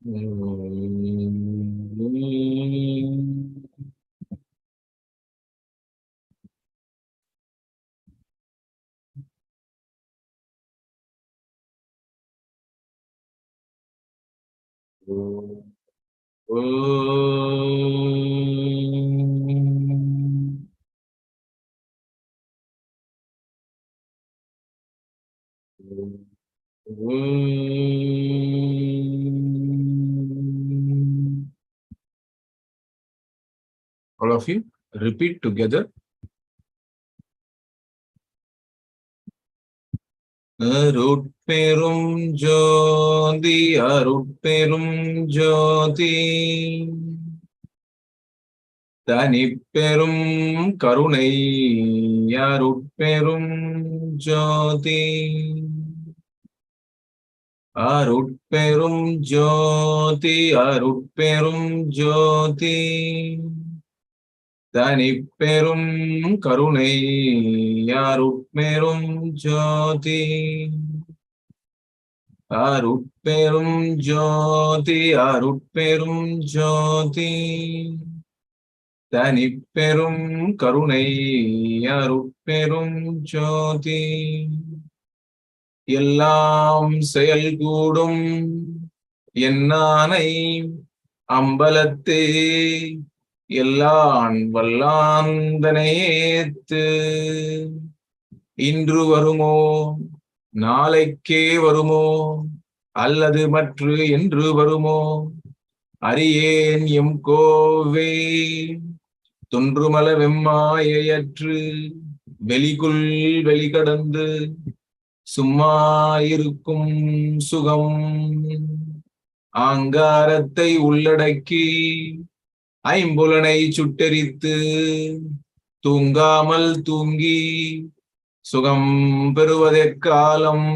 All of you, repeat together. அருட்பெரும் ஜோதி அருட்பெரும் ஜோதி தனிப்பெரும் கருணை அருட்பெரும் ஜோதி அருட்பெரும் ஜோதி அருட்பெரும் ஜோதி தனிப்பெரும் கருணை அருட்பெரும் ஜோதி அருட்பெரும் ஜோதி அருட்பெரும் ஜோதி தனிப்பெரும் கருணை அருட்பெரும் ஜோதி எல்லாம் செயல்கூடும் என்னானை அம்பலத்தே எல்லான் வல்லாந்தனையேத்து இன்று வருமோ நாளைக்கே வருமோ அல்லது மற்று என்று வருமோ அறியேன் எம் கோவே தொன்றுமல வெம்மாயையற்று வெளிக்குள் வெளிகடந்து சும்மா இருக்கும் சுகம் ஆங்காரத்தை உள்ளடக்கி ஐம்புலனை சுட்டெரித்து தூங்காமல் தூங்கி சுகம் பெறுவதற்காலம்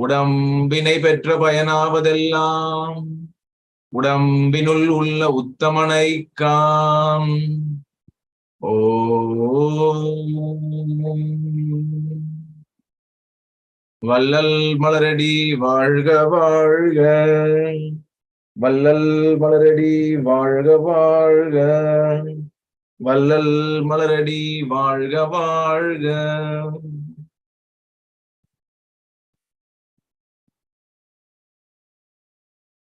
உடம்பினை பெற்ற பயனாவதெல்லாம் உடம்பினுள் உள்ள உத்தமனை காம். ஓம் வள்ளல் மலரடி வாழ்க வாழ்க, வள்ளல் மலரடி வாழ்க வாழ்க, வள்ளல் மலரடி வாழ்க வாழ்க.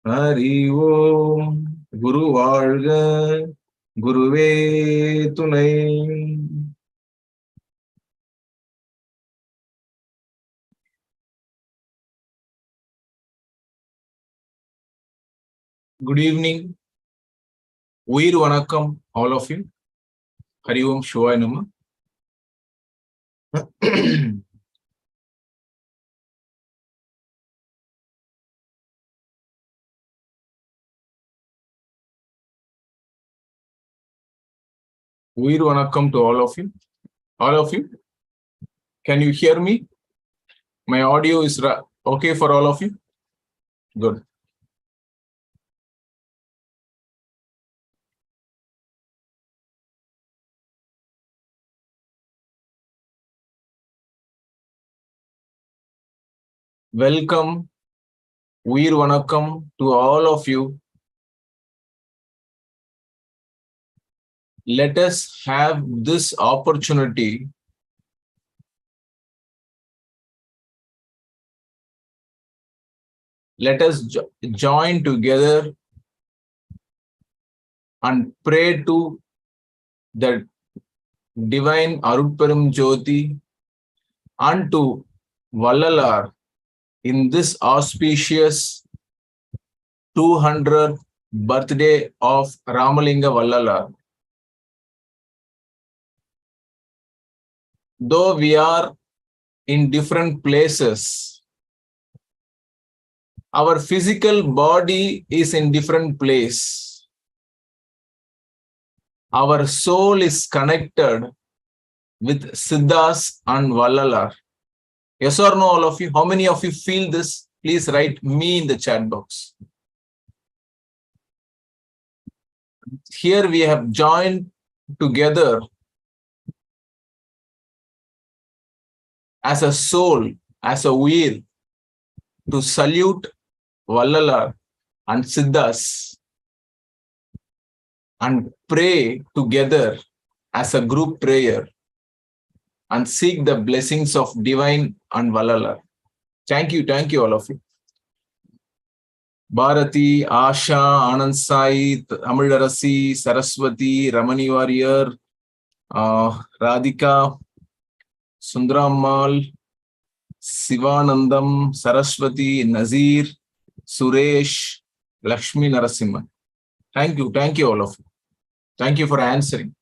ஹரி ஓம். குரு வாழ்க, குருவே துணை. Good evening. உயிர் வணக்கம் all of you. ஹரி ஓம் சிவாய நம. உயிர் வணக்கம் to all of you. All of you, can you hear me? My audio is okay for all of you? Good. Welcome, உயிர் வணக்கம் to all of you. Let us have this opportunity let us join together and pray to the divine Arupperum Jyoti and to Vallalar in this auspicious 200th birthday of Ramalinga Vallalar. Though we are in different places, our physical body is in different place. Our soul is connected with Siddhas and Vallalar. Yes or no, all of you? How many of you feel this? Please write me in the chat box. Here we have joined together as a soul, as a will, to salute Vallalar and Siddhas and pray together as a group prayer and seek the blessings of divine and Vallalar. Thank you all of you. Bharati, Asha, Anand Sai, Tamilnadu, Saraswati, Ramani Warrior, Radhika, Sundarammal, Sivanandam, Saraswati, Nazir, Suresh, Lakshmi Narasimha. Thank you all of you. Thank you for answering.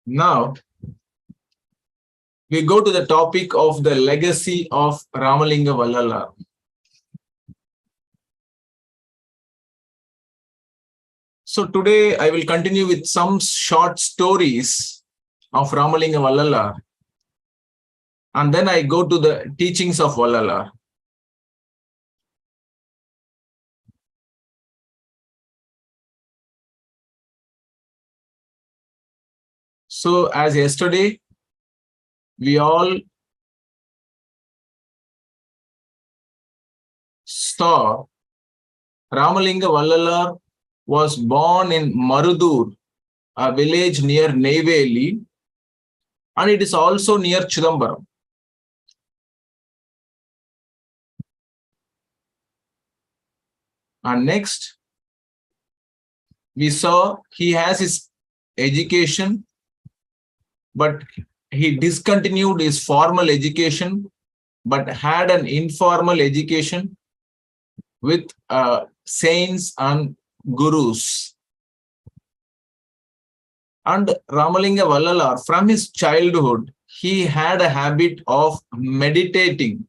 Now, we go to the topic of the legacy of Ramalinga Vallalar. So today I will continue with some short stories of Ramalinga Vallalar, and then I go to the teachings of Vallalar. So as yesterday, we all saw Ramalinga Vallalar was born in Murugar, a village near Neyveli, and it is also near Chidambaram. And next, we saw he has his education, but he discontinued his formal education, but had an informal education with saints and gurus. And Ramalinga Vallalar, from his childhood, he had a habit of meditating.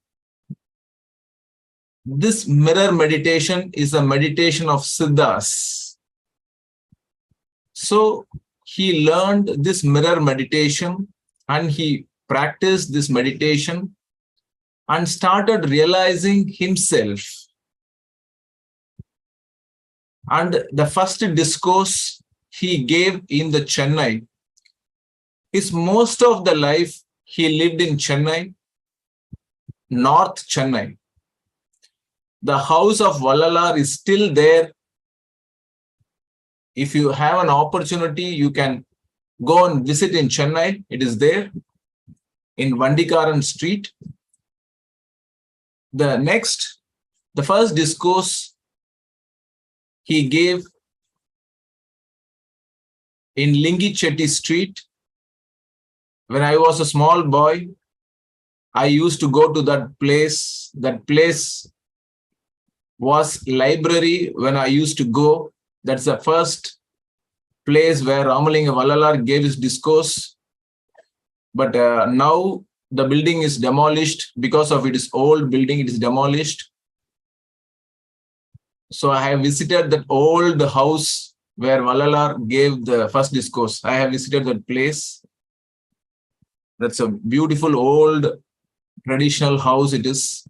This mirror meditation is a meditation of Siddhas. So he learned this mirror meditation and he practiced this meditation and started realizing himself. And the first discourse he gave in the Chennai is most of the life he lived in Chennai, North Chennai. The house of Vallalar is still there. If you have an opportunity, you can go and visit in Chennai. It is there in Vandikaran Street. The first discourse he gave in Lingi Chetty Street. When I was a small boy, I used to go to that place. That place was library when I used to go. That's the first place where Ramalinga Vallalar gave his discourse. But now the building is demolished. Because of it is old building, it is demolished. So I have visited that old house where Vallalar gave the first discourse. I have visited that place. That's a beautiful old traditional house it is.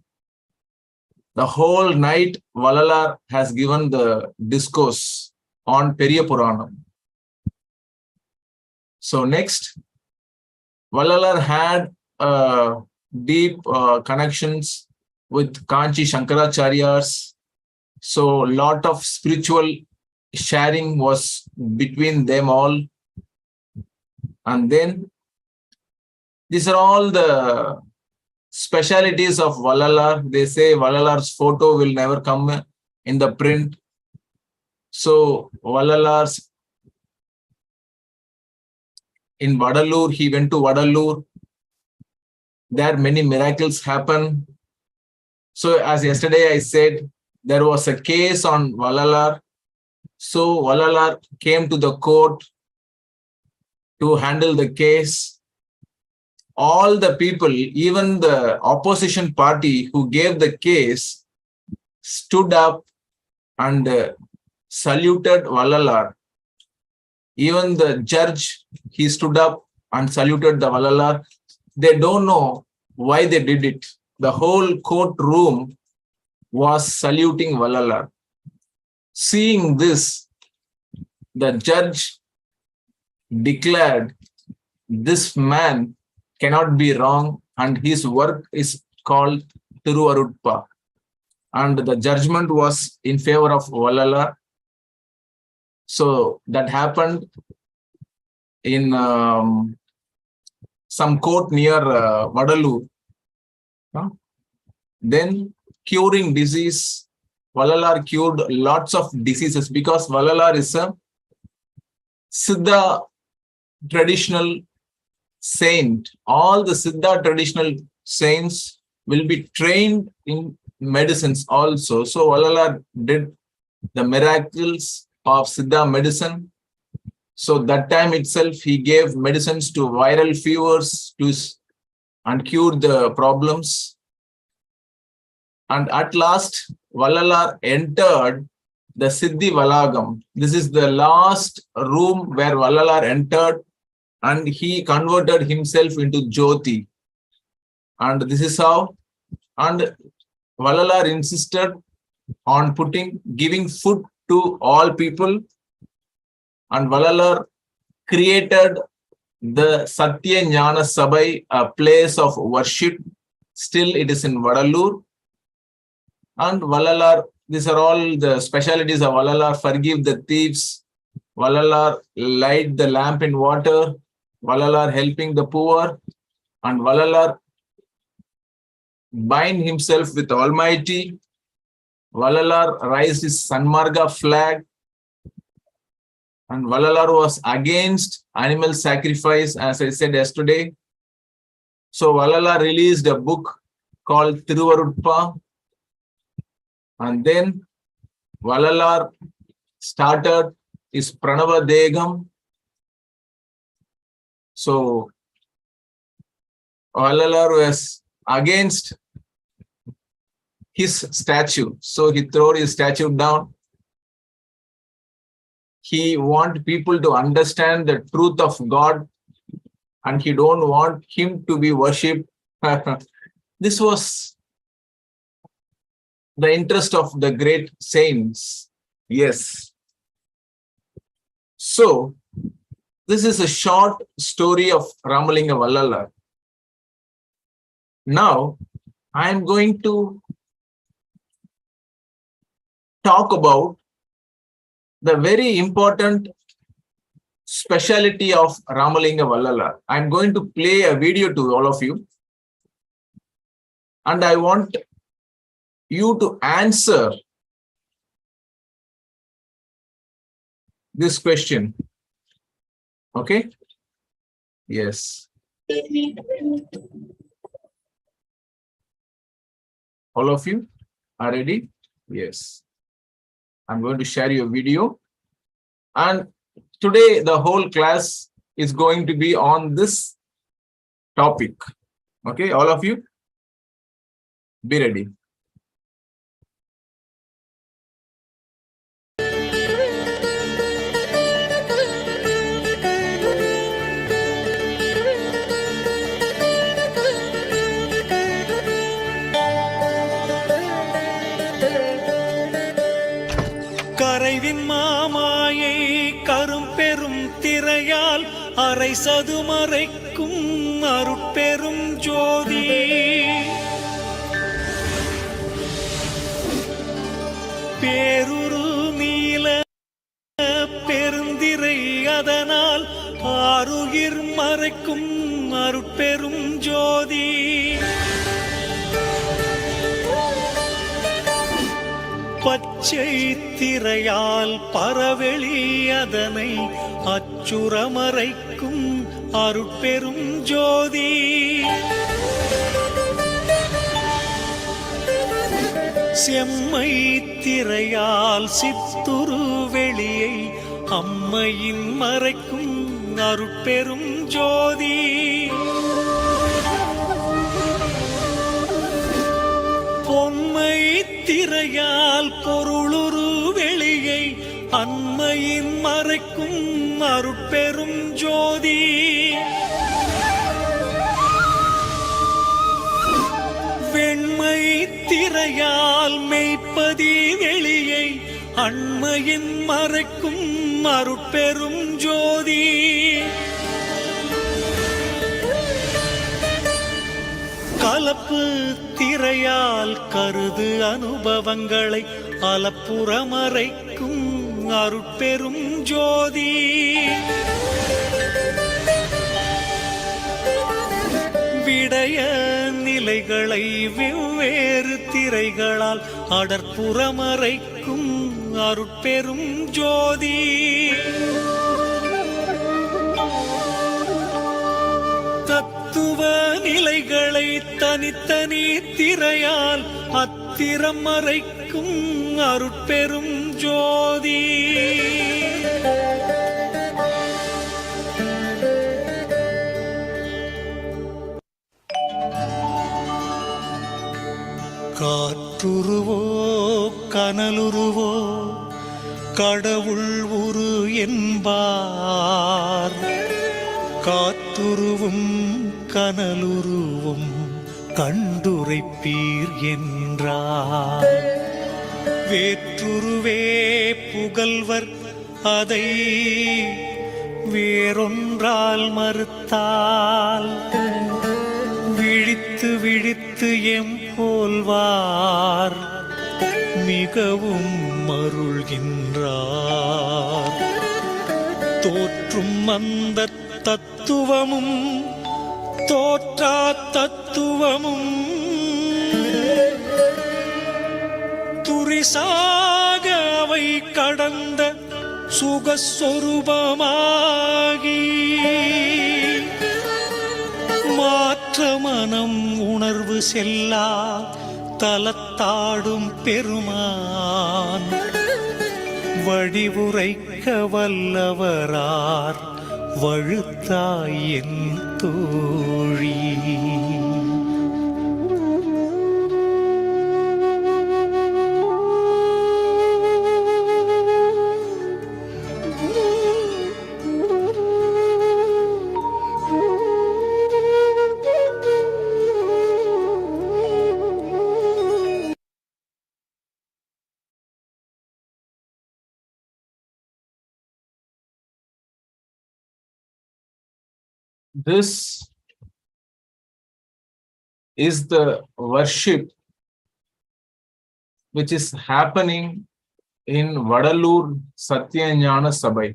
The whole night Vallalar has given the discourse on Periya Puranam. So next, Vallalar had deep connections with Kanchi Shankaracharyas. So a lot of spiritual sharing was between them all. And then these are all the specialities of Vallalar. They say Vallalar's photo will never come in the print. So Vallalar's in Vadalur, he went to Vadalur. There many miracles happen. So as yesterday I said, there was a case on Vallalar. So Vallalar came to the court to handle the case. All the people, even the opposition party who gave the case, stood up and saluted Vallalar. Even the judge, he stood up and saluted the Vallalar. They don't know why they did it. The whole courtroom was saluting Vallalar. Seeing this, the judge declared, this man cannot be wrong, and his work is called Tiruvarutpa. And the judgment was in favor of Vallalar. So that happened in some court near Vadalur. Then curing disease, Vallalar cured lots of diseases because Vallalar is a SIDDHA traditional saint. All the SIDDHA traditional saints will be trained in medicines also. So Vallalar did the miracles of SIDDHA medicine. So that time itself, he gave medicines to viral fevers and cured the problems. And at last, Vallalar entered the Siddhi Valagam. This is the last room where Vallalar entered, and he converted himself into Jyoti. And this is how. And Vallalar insisted on giving food to all people. And Vallalar created the Satya Jnana Sabai, a place of worship. Still, it is in Vadalur. And Vallalar, these are all the specialities of Vallalar: forgive the thieves, Vallalar light the lamp in water, Vallalar helping the poor, and Vallalar bind himself with Almighty. Vallalar raised his Sanmarga flag, and Vallalar was against animal sacrifice, as I said yesterday. So Vallalar released a book called Tiruvarutpa. And then Vallalar started his Pranava Degam. So Vallalar was against his statue. So he threw his statue down. He wants people to understand the truth of God, and he don't want him to be worshipped. This was the interest of the great saints. Yes. So, this is a short story of Ramalinga Vallalar. Now, I am going to talk about the very important speciality of Ramalinga Vallalar. I am going to play a video to all of you. And I want you to answer this question. Okay? Yes. All of you are ready? Yes. I'm going to share your video. And today the whole class is going to be on this topic. Okay, all of you? Be ready. அரை சதுமறைக்கும் அருட்பெரும் ஜோதி பேருரு நீல பெருந்திரை அதனால் ஆருயிர் மறைக்கும் அருட்பெரும் ஜோதி பச்சை திரையால் பரவெளி அதனை அச்சுரமறைக்கும் அருட்பெரும் ஜோதி செம்மை திரையால் சித்துரு வெளியை அம்மையின் மறைக்கும் அருட்பெரும் ஜோதி பொம்மை திரையால் பொருளுரு வெளியை அன்மையின் மறைக்கும் அருட்பெரும் ஜோதி வெண்மை திரையால் மெய்ப்பதி வெளியை அண்மையின் மறைக்கும் அருட்பெரும் ஜோதி கலப்பு திரையால் கருது அனுபவங்களை அலப்புறமறைக்கும் அருட்பெரும் ஜோதி. விடய நிலைகளை வெவ்வேறு திரைகளால் அடற்புறமறைக்கும் அருட்பெரும் ஜோதி. தத்துவ நிலைகளை தனித்தனி திரையால் அத்திரம் மறைக்கும் அருட்பெரும் ஜோதி. காற்றுருவோ கனலுருவோ கடவுள் உரு என்பார். காற்றுருவும் கனலுருவும் கண்டுரைப்பீர் என்றார். வேற்றுருவே புகழ்வர் அதை வேறொன்றால் மறுத்தால் விழித்து விழித்து எம்போல்வார் மிகவும் மருள்கின்றார். தோற்றும் அந்த தத்துவமும் தோற்றா தத்துவமும் துரிசாக அவை கடந்த சுகஸ்வரூபமாகி மாற்ற மனம் உணர்வு செல்லா தலத்தாடும் பெருமான் வடிவுரைக்க வல்லவரார் வழுத்தாய் என் தோழி. This is the worship which is happening in Vallalar Satyanyana Sabai.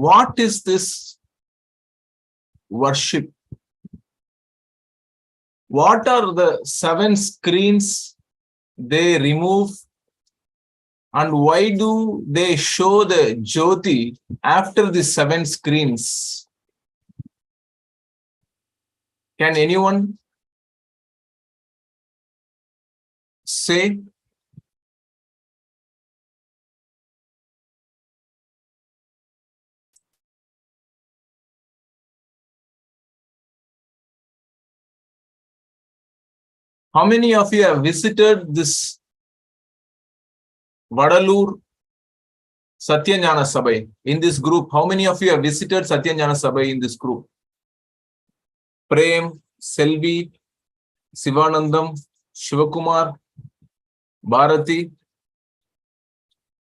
What is this worship? What are the 7 screens they remove? And why do they show the Jyoti after the 7 screens? Can anyone say? How many of you have visited this Vallalar Satyanyana Sabai? In this group, how many of you have visited Satyanyana Sabai in this group? Prem, Selvi, Sivanandam, Shivakumar, Bharati,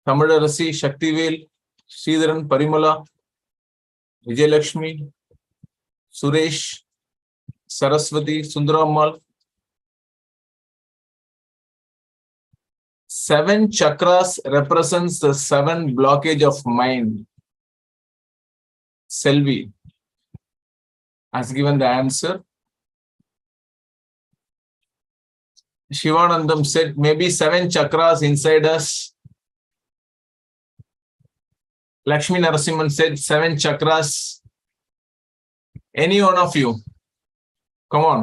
Tamilarasi, Shaktivel, Sridharan, Parimala, Vijayalakshmi, Suresh, Saraswati, Sundarammal. 7 chakras represents the 7 blockage of mind. Selvi has given the answer. Shivanandam said maybe 7 chakras inside us. Lakshmi Narasimhan said 7 chakras. Any one of you? Come on.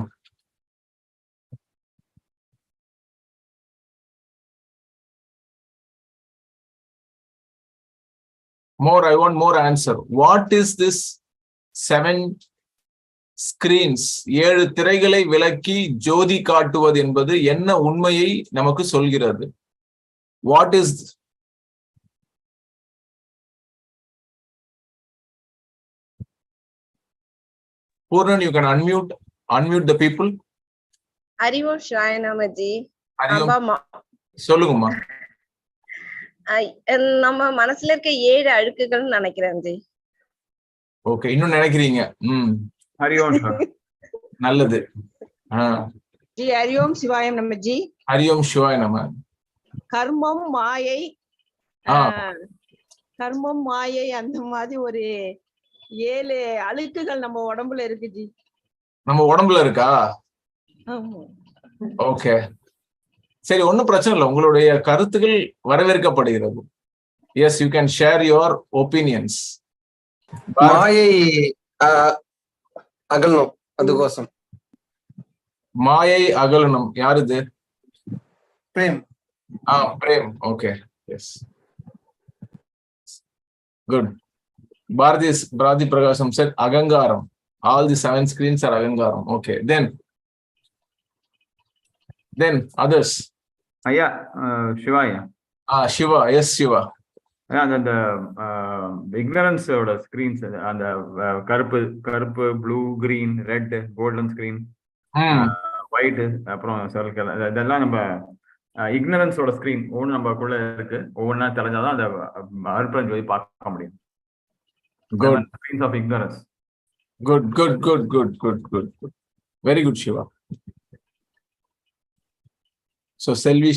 More, I want more answer. What is this 7 screens? 7 திரைகளை விலக்கி ஜோதி காட்டுவது என்பது என்ன உண்மையை நமக்கு சொல்கிறது? What is Purnan, you can unmute the people. Arivo Shayanamaji. சொல்லுங்கம்மா. நம்ம மனசுல இருக்க 7 அழுக்குகள் நினைக்கிறேன் ஜி. ஓகே, இன்னும் நினைக்கிறீங்க. Hari Om sir. நல்லது. ஜி ஹரி ஓம் சிவாயம் நம்ம ஜி. ஹரி ஓம் சிவாய நம. கர்மம் மாயை, ஆ, கர்மம் மாயை அந்த மாதிரி ஒரு 7 அழுக்குகள் நம்ம உடம்புல இருக்கு ஜி. நம்ம உடம்புல இருக்கா? ஆமா. ஓகே, சரி, ஒன்றும் பிரச்சனை இல்லை. உங்களுடைய கருத்துக்கள் வரவேற்கப்படுகிறது. Yes, you can share your opinions. மாயை அகலணும், அதுக்கோசம். மாயை அகலனம் யாருது? Prem. Prem. Okay, yes, good. Bharati Prakasham said Agangaram. All the 7 screens are Agangaram. Okay, then others. Aya, Shivaya. Shiva. Yes, Shiva. Yeah, the ignorance of the screens and the கருப்பு, blue, green, red, golden screen, white, அப்புறம் circle, இதெல்லாம் நம்ம ignorance ஓட screen ஒன்று நம்மக்குள்ள இருக்கு. ஒவ்வொன்றா தெரிஞ்சாதான் அந்த அற்புதம் சொல்லி பார்க்க முடியும். Good. Screens of ignorance. Good. Very good, Shiva. So Selvi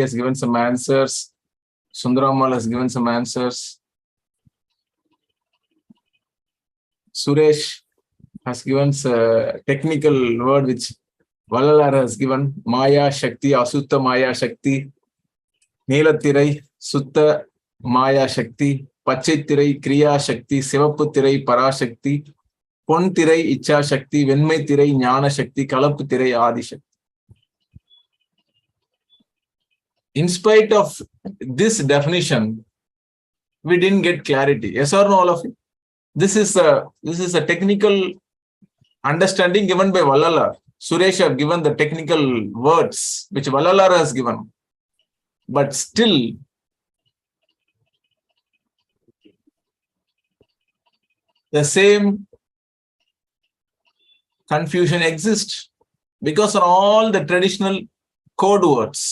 has given some answers. Sundaramal has given some answers. Suresh has given a technical word which Vallalar has given. Maya Shakti, Asutta Maya Shakti. Neelathirai, Sutta Maya Shakti. Pachithirai, Kriya Shakti. Sivaputhirai, Parashakti. Ponthirai, Icha Shakti. Venmaithirai, Jnana Shakti. Kalaputhirai, Adi Shakti. In spite of this definition, we didn't get clarity. Yes or no, all of you? This is a technical understanding given by Vallalar. Suresh have given the technical words which Vallalar has given. But still, the same confusion exists because of all the traditional code words.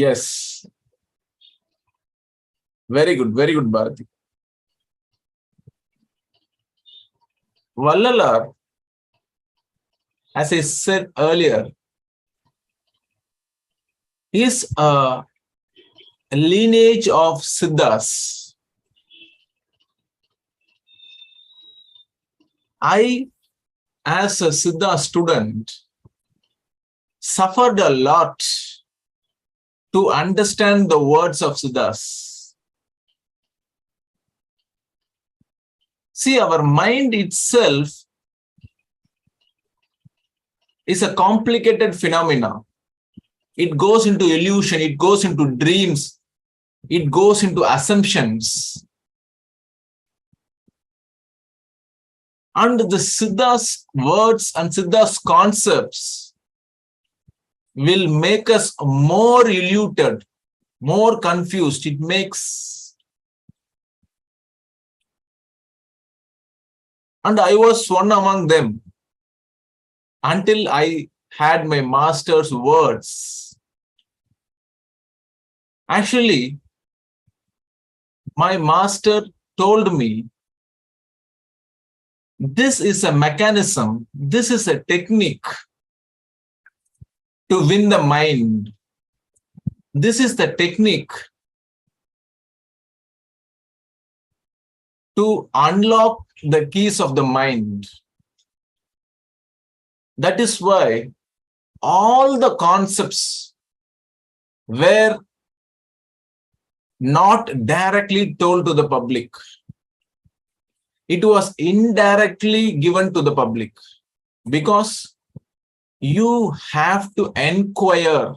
Yes. Very good, Bharati. Vallalar, as I said earlier, is a lineage of Siddhas. I, as a Siddha student, suffered a lot to understand the words of Siddhas. See, our mind itself is a complicated phenomena. It goes into illusion, it goes into dreams, it goes into assumptions. And the Siddha's words and Siddha's concepts will make us more eluded, more confused. It makes. And I was one among them until I had my master's words. Actually, my master told me, this is a mechanism, this is a technique to win the mind. This is the technique to unlock the keys of the mind. That is why all the concepts were not directly told to the public. It was indirectly given to the public because you have to enquire.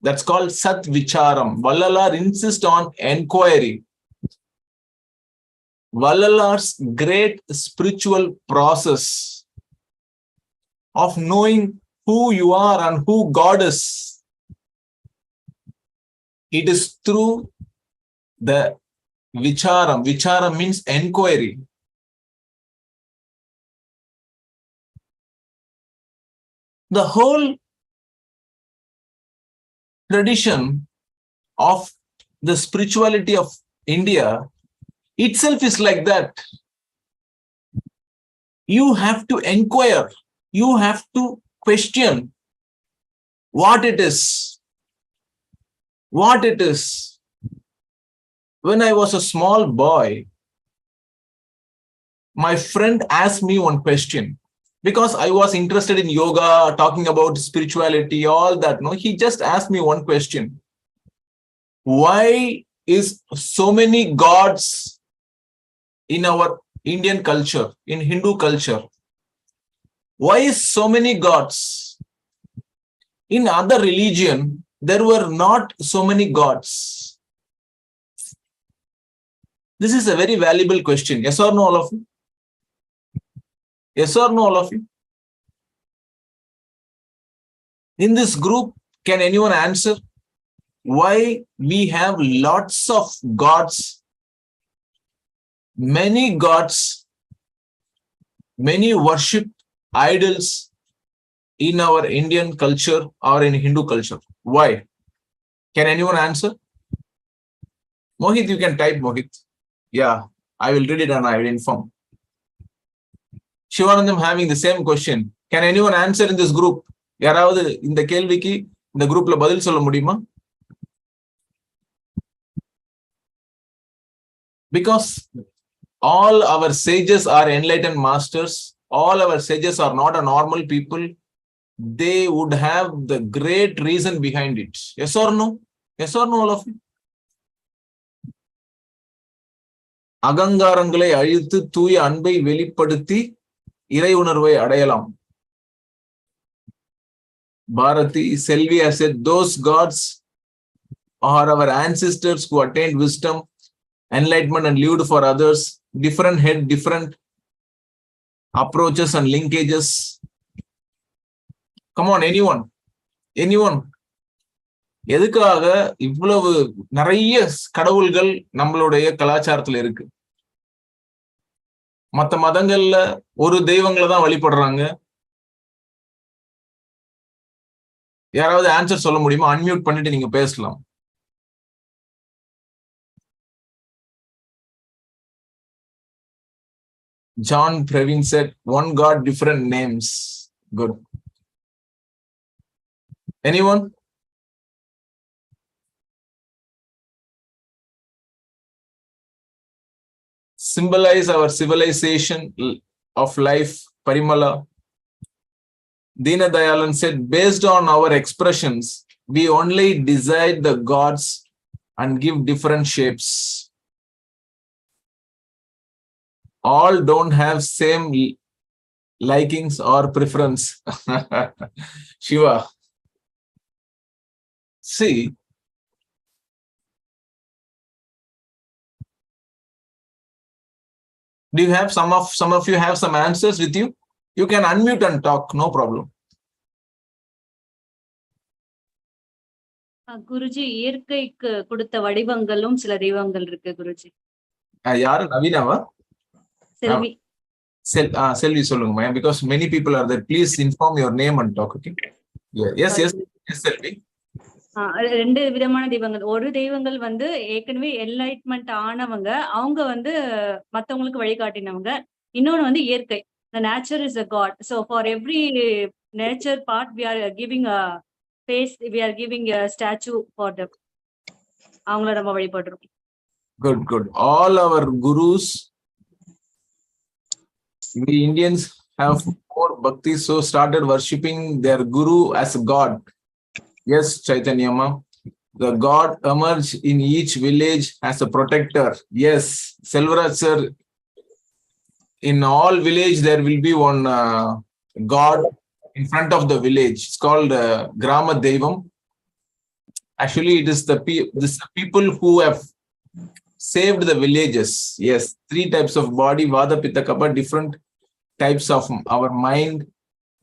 That's called Sat Vicharam. Vallalar insists on enquiry. Vallalar's great spiritual process of knowing who you are and who God is, it is through the Vicharam. Vicharam means enquiry. The whole tradition of the spirituality of India itself is like that. You have to inquire. You have to question what it is. What it is. When I was a small boy, my friend asked me one question because I was interested in yoga, talking about spirituality, all that. No, he just asked me one question. Why is so many gods in our Indian culture, in Hindu culture? Why is so many gods? In other religion, there were not so many gods. This is a very valuable question. Yes or no, all of you? Yes or no, all of you? In this group, can anyone answer why we have lots of gods, many gods, many worship idols in our Indian culture or in Hindu culture? Why? Can anyone answer? Mohit, you can type, Mohit. Yeah, I will read it and I will inform. Shivanandam having the same question. Can anyone answer in this group? யாராவது இந்த கேள்விக்கு இந்த குரூப்ல பதில் சொல்ல முடியுமா? Because all our sages are enlightened masters. All our sages are not a normal people. They would have the great reason behind it. Yes or no? Yes or no, all of you? அகங்காரங்களை அழித்து தூய அன்பை வெளிப்படுத்தி இறை உணர்வை அடையலாம். Bharati, Selvi has said, those gods are our ancestors who attained wisdom, enlightenment and lived for others. Different head, different approaches and linkages. Come on, anyone? Anyone? எதுக்காக இவ்வளவு நிறைய கடவுள்கள் நம்மளுடைய கலாச்சாரத்துல இருக்கு? மற்ற மதங்கள்ல ஒரு தெய்வங்களை தான் வழிபடுறாங்க. யாராவது ஆன்சர் சொல்ல முடியுமா? அன்மியூட் பண்ணிட்டு நீங்க பேசலாம். John Praveen said, one God, different names. Good. Anyone? Symbolize our civilization of life, Parimala. Dina Dayalan said, based on our expressions, we only decide the gods and give different shapes. All don't have same likings or preference. Shiva. See, do you have some of you have some answers with you? You can unmute and talk, no problem. Guruji, இயற்கைக்கு கொடுத்த வடிவங்களும் சில தெய்வங்கள் இருக்கு குருஜி. யாரு? நவீனாவா? செல்வி. Selvi சொல்லுங்க, because many people are there. Please inform your name and talk, okay? Yes, Selvi. ரெண்டு விதமான தெய்வங்கள். ஒரு தெய்வங்கள் வந்து ஏற்கனவே என்லைட்மெண்ட் ஆனவங்க, அவங்க வந்து மத்தவங்களுக்கு வழிகாட்டினவங்க. இன்னொன்னு வந்து இயற்கை. The nature is a god. So for every nature part, we are giving a face, we are giving a statue for them. அவங்கள நம்ம வழிபடுறோம். Good. All our gurus, we Indians have more bhakti, so started worshipping their guru as a god. Yes, Chaitanyama. The god emerged in each village as a protector. Yes, Selvaraj sir. In all village, there will be one god in front of the village. It's called Grama Devam. Actually, it is the people who have saved the villages. Yes, 3 types of body, Vada, Pitta, Kapha, different types of our mind.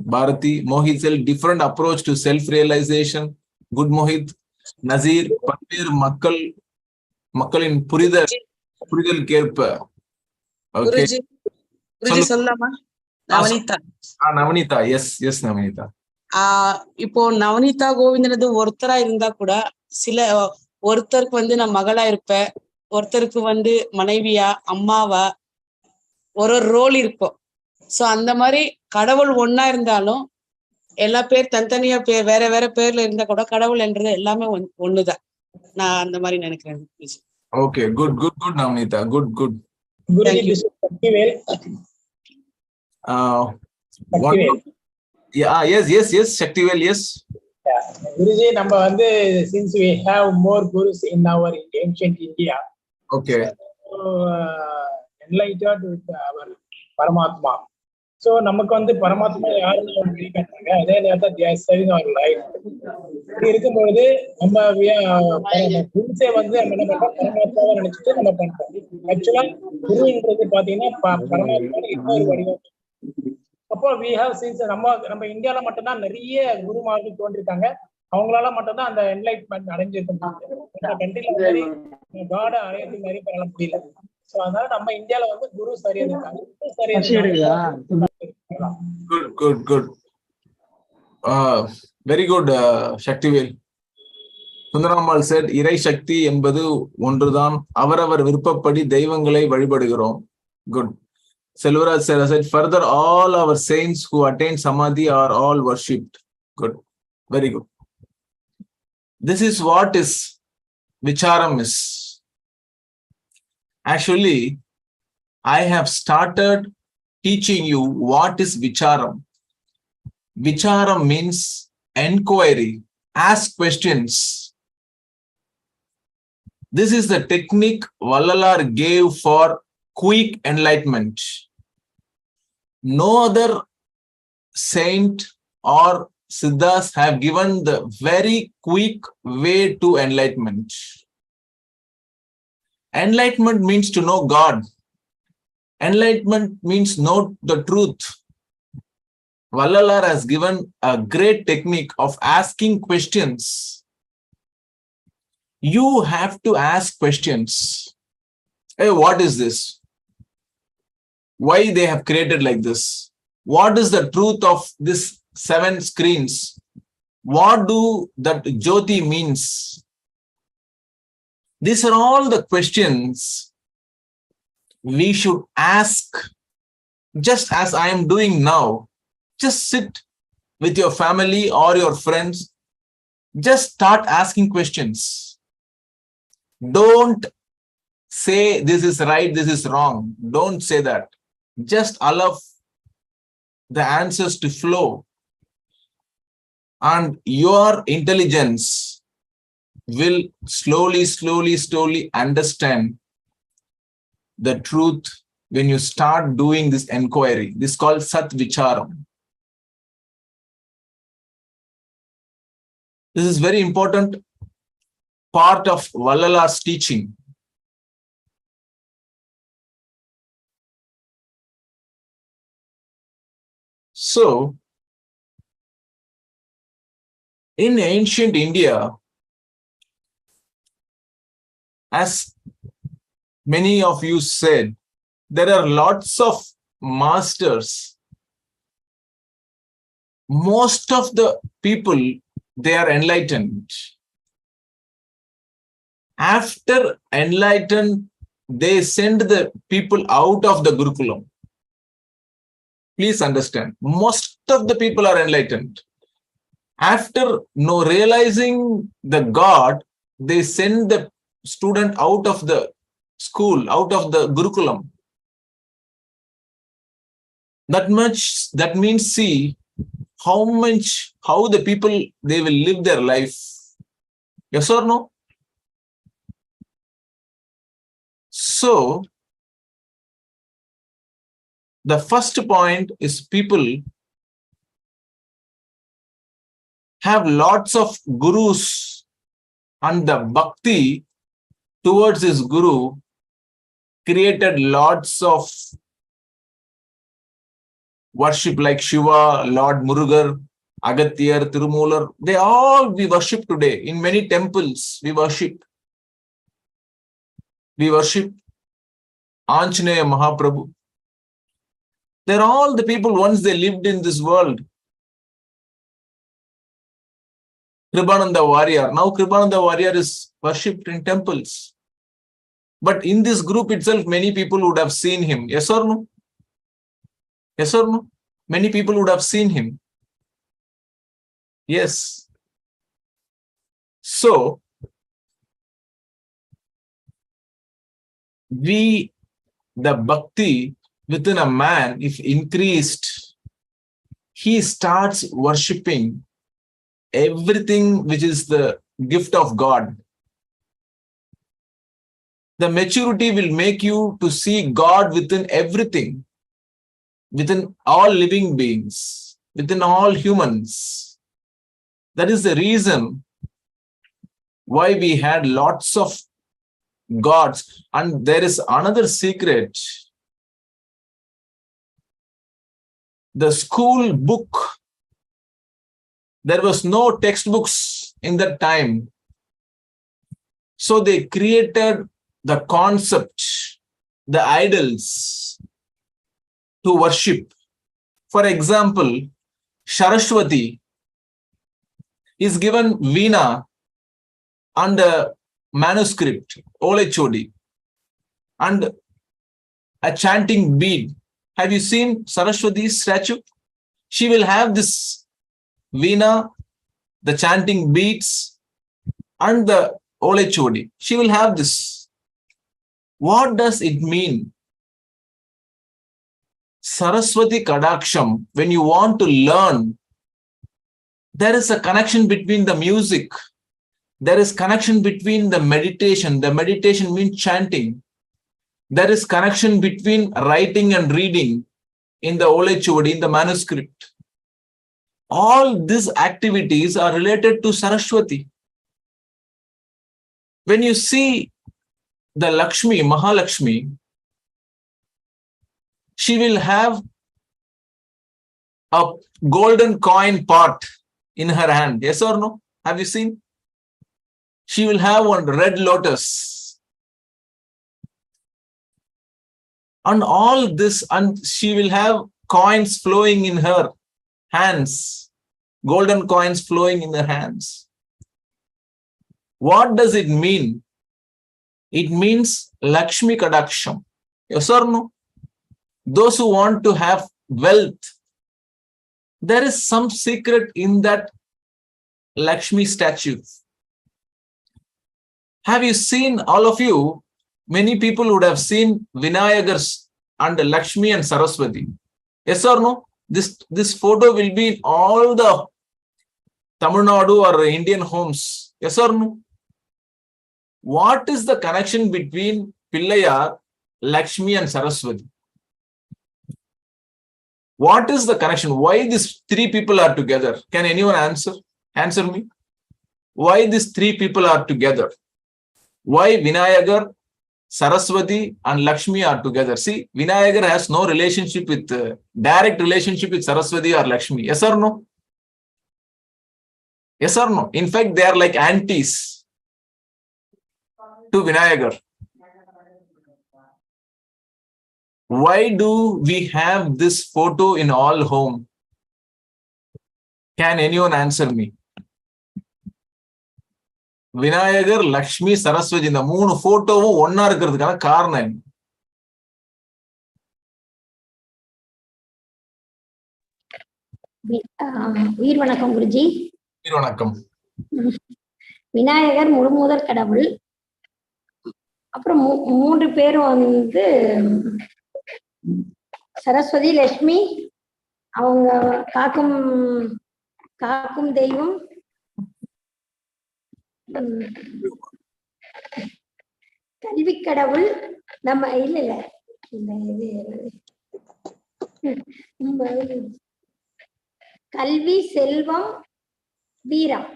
Bharati, Mohit said, different approach to self-realization. Good, Mohit. Nazir, Patir, Makkal in Puridal Kerpa. Okay. Guruji சொல்லலாமா? Navanitha. Navanitha, S Navanitha. இப்போ நவனிதா கோவிந்தனது ஒருத்தரா இருந்தா கூட, சில ஒருத்தருக்கு வந்து நான் மகளா இருப்பேன், ஒருத்தருக்கு வந்து மனைவியா அம்மாவா ஒரு ரோல் இருக்கும். ஸோ அந்த மாதிரி கடவுள் ஒன்னா இருந்தாலும் எல்லா பேர் தனித்தனியா பேர் வேற வேற பேர்ல இருந்தா கூட கடவுள் என்றது எல்லாமே ஒண்ணுதான். நான் அந்த மாதிரி நினைக்கிறேன். Okay, good, Navnita. Good. Thank you. Yes, Shaktivel, yes. Guruji, நம்ம வந்து since we have more gurus in our ancient India, okay, so, enlightened with our Paramatma. So நமக்கு வந்து பரமாத்மா யாருன்னு கேட்டாங்க. அதே நேரத்தில் they are saving our life. இப்படி இருக்கும்பொழுது நம்ம குருசே வந்து நம்ம என்ன பண்றோம், பரமாத்மாவை நினைச்சிட்டு நம்ம பண்றோம். ஆக்சுவலா குருன்றது பாத்தீங்கன்னா பரமாத்மா இன்னொரு வடிவம். அப்போ we have since நம்ம இந்தியால மட்டும்தான் நிறைய குருமார்கள் தோன்றிருக்காங்க. அவங்களால மட்டும்தான் அந்த என்லைட்மெண்ட் அடைஞ்சிருக்காங்க. காட அடையறதுக்கு நிறைய பேரால முடியல. சோ அதனால நம்ம இந்தியால வந்து குரு சரியா இருக்காங்க. Good. Very good, Shaktivel. Sundarammal said, இறை சக்தி என்பது ஒன்றுதான், அவரவர் விருப்பப்படி தெய்வங்களை வழிபடுகிறோம். Good. Selvaraj said, further all our saints who attain samadhi are all worshipped. Good. Very good. This is what is vicharam is. Actually, I have started teaching you what is vicharam. Vicharam means enquiry, ask questions. This is the technique Vallalar gave for quick enlightenment. No other saint or siddhas have given the very quick way to enlightenment. Enlightenment means to know God. Enlightenment means know the truth. Vallalar has given a great technique of asking questions. You have to ask questions. Hey, what is this? Why they have created like this? What is the truth of this 7 screens? What do that Jyoti means? These are all the questions we should ask, just as I am doing now. Just sit with your family or your friends. Just start asking questions. Don't say this is right, this is wrong. Don't say that. Just allow the answers to flow. And your intelligence will slowly understand the truth when you start doing this inquiry. This is called Sat Vicharam. This is very important part of Vallalar's teaching. So, in ancient India, as many of you said, there are lots of masters. Most of the people, they are enlightened. After enlightened, they send the people out of the Gurukulam. Please understand, most of the people are enlightened. After realizing the God, they send the student out of the school, out of the Gurukulam. That means, see how the people, they will live their life. Yes or no? So, the first point is people have lots of gurus, and the bhakti towards his guru created lots of worship like Shiva, Lord Murugar, Agathiyar, Tirumular. We worship today. In many temples, we worship. We worship Anjaneya Mahaprabhu. They're all the people once they lived in this world. Kribananda Warrior. Now Kribananda Warrior is worshipped in temples. But in this group itself, many people would have seen him. Yes or no? Yes or no? Many people would have seen him. Yes. So, the bhakti within a man, if increased, he starts worshipping everything which is the gift of God. The maturity will make you to see God within everything, within all living beings, within all humans. That is the reason why we had lots of gods. And there is another secret. The school book, there was no textbooks in that time. So they created the concept, the idols to worship. For example, Saraswati is given Veena and a manuscript, Olechodi, and a chanting bead. Have you seen Saraswati's statue? She will have this Veena, the chanting beads, and the Olechodi. She will have this. What does it mean? Saraswati Kadaksham, when you want to learn, there is a connection between the music. There is connection between the meditation. The meditation means chanting. There is connection between writing and reading in the Olechodi, in the manuscript. All these activities are related to Saraswati. When you see the Lakshmi, Mahalakshmi, she will have a golden coin pot in her hand. Yes or no? Have you seen? She will have one red lotus. And all this, and she will have coins flowing in her hands, golden coins flowing in her hands. What does it mean? It means Lakshmi Kadaksham. Yes or no? Those who want to have wealth, there is some secret in that Lakshmi statue. Have you seen, all of you, many people would have seen Vinayagars and Lakshmi and Saraswati. Yes or no? This photo will be in all the Tamilnadu or Indian homes. Yes or no? What is the connection between Pillayar, Lakshmi and Saraswati? What is the connection? Why these three people are together? Can anyone answer? Answer me. Why these three people are together? Why Vinayagar, Saraswati and Lakshmi are together? See, Vinayagar has no relationship with, direct relationship with Saraswati or Lakshmi. Yes or no? Yes or no? In fact, they are like aunties to Vinayagar. Why do we have this photo in all home? Can anyone answer me? Vinayagar, Lakshmi, Saraswati, இந்த மூணு போட்டோவும் ஒன்னா இருக்கிறதுக்கான காரணம் என்ன? உயிர் வணக்கம் குருஜி. உயிர் வணக்கம். விநாயகர் முழுமுதல் கடவுள். அப்புறம் மூன்று பேரும் வந்து சரஸ்வதி, லட்சுமி, அவங்க காக்கும் தெய்வம், கல்வி கடவுள். நம்ம இல்ல இது கல்வி, செல்வம், வீரம்.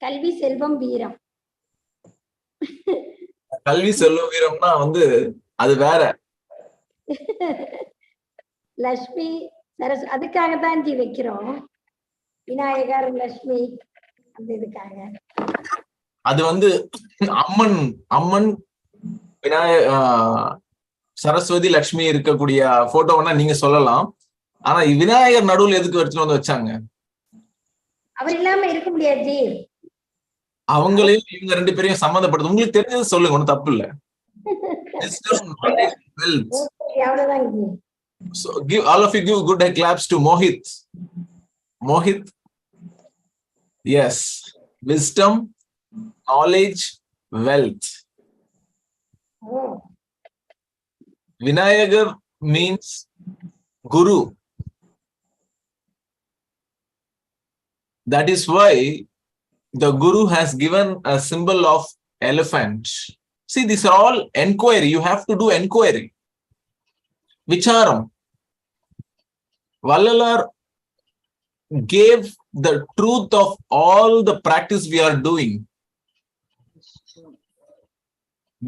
கல்வி, செல்வம், வீரம். கல்வி, செல்வம், வீரம்னா வந்து அது வேற. லட்சுமி, சரஸ், அதுக்காகத்தான் ஜி வைக்கிறோம். விநாயகர், லட்சுமி, அந்த இதுக்காக. அது வந்து அம்மன் சரஸ்வதி, லட்சுமி இருக்கக்கூடிய போட்டோன்னா நீங்க சொல்லலாம். ஆனா விநாயகர் நடுவில் எதுக்கு எடுத்துட்டு வந்து வச்சாங்க? அவர் இல்லாம இருக்க முடியாது ஜி. அவங்களையும் இவங்க ரெண்டு பேரையும் சம்மந்தப்படுது. உங்களுக்கு தெரிஞ்சது சொல்லுங்க, ஒன்றும் தப்பு இல்லை. Wisdom, knowledge, wealth. அவ்வளவுதான் G. So give all of you give good claps to Mohit. Mohit. Yes. Wisdom, knowledge, wealth. Oh. Vinayagar means Guru. That is why the Guru has given a symbol of elephant. See, these are all enquiry. You have to do enquiry. Vicharam. Vallalar gave the truth of all the practice we are doing.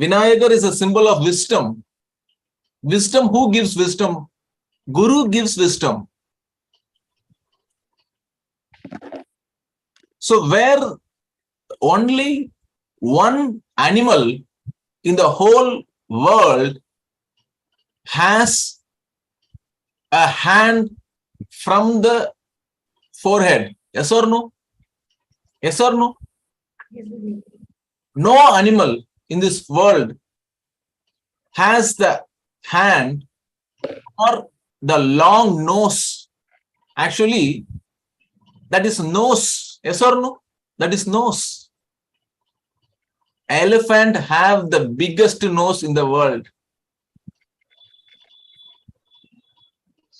Vinayagar is a symbol of wisdom. Wisdom, who gives wisdom? Guru gives wisdom. So where only one animal in the whole world has a hand from the forehead. Yes or no? Yes or no? No animal in this world has the hand or the long nose. Actually, that is nose. Yes or no? That is nose. Elephant have the biggest nose in the world.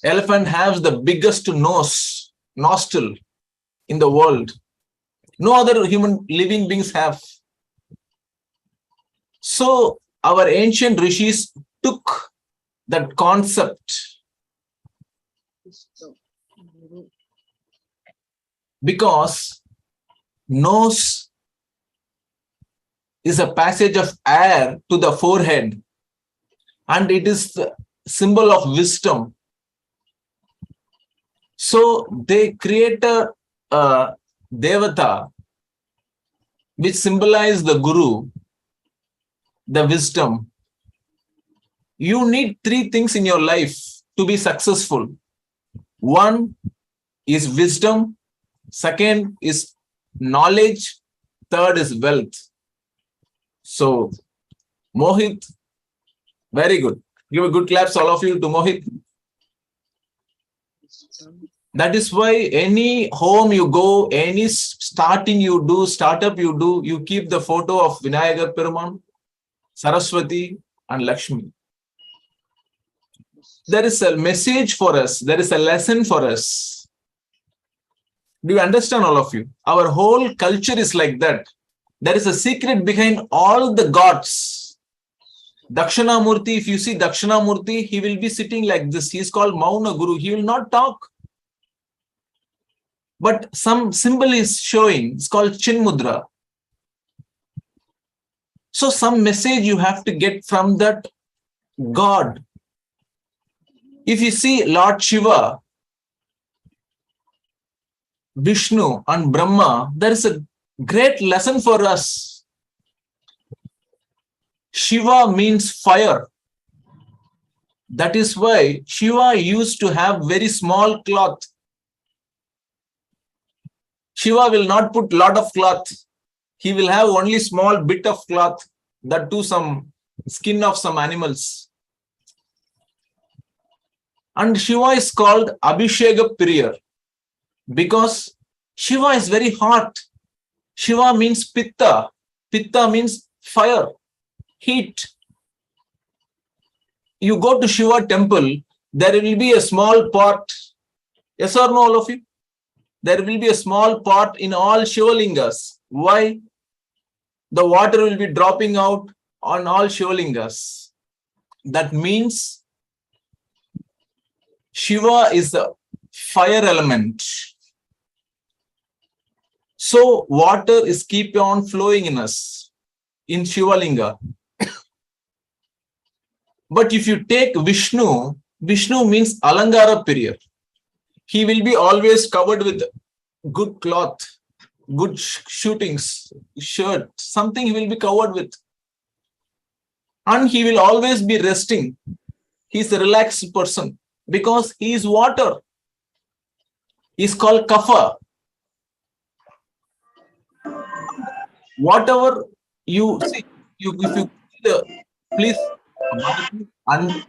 Elephant has the biggest nose, nostril in the world. No other human living beings have. So our ancient rishis took that concept because nose is a passage of air to the forehead and it is the symbol of wisdom. So they create a devata which symbolize the Guru, the wisdom. You need three things in your life to be successful. One is wisdom, second is knowledge, third is wealth. So Mohit, very good. Give a good claps all of you to Mohit. That is why any home you go, any starting you do, startup you do, you keep the photo of Vinayagar Peruman, Saraswati and Lakshmi. There is a message for us. There is a lesson for us. Do you understand, all of you? Our whole culture is like that. There is a secret behind all the gods. Dakshinamurti, if you see Dakshinamurti, he will be sitting like this. He is called Mauna Guru. He will not talk. But some symbol is showing. It's called Chinmudra. So some message you have to get from that God. If you see Lord Shiva, Vishnu and Brahma, there is a great lesson for us. Shiva means fire. That is why Shiva used to have very small cloth. Shiva will not put lot of cloth. He will have only small bit of cloth, that too some skin of some animals. And Shiva is called Abhisheka Priyar because Shiva is very hot. Shiva means Pitta. Pitta means fire, heat. You go to Shiva temple, there will be a small pot. Yes or no, all of you? There will be a small pot in all Shivalingas. Why? The water will be dropping out on all Shivalingas. That means Shiva is the fire element. So water is keep on flowing in us, in Shivalinga. But if you take Vishnu, Vishnu means Alangara Priyar. He will be always covered with good cloth, good shootings, shirt, something he will be covered with. And he will always be resting. He is a relaxed person because he is water. He is called Kapha. whatever you see, if you please unmute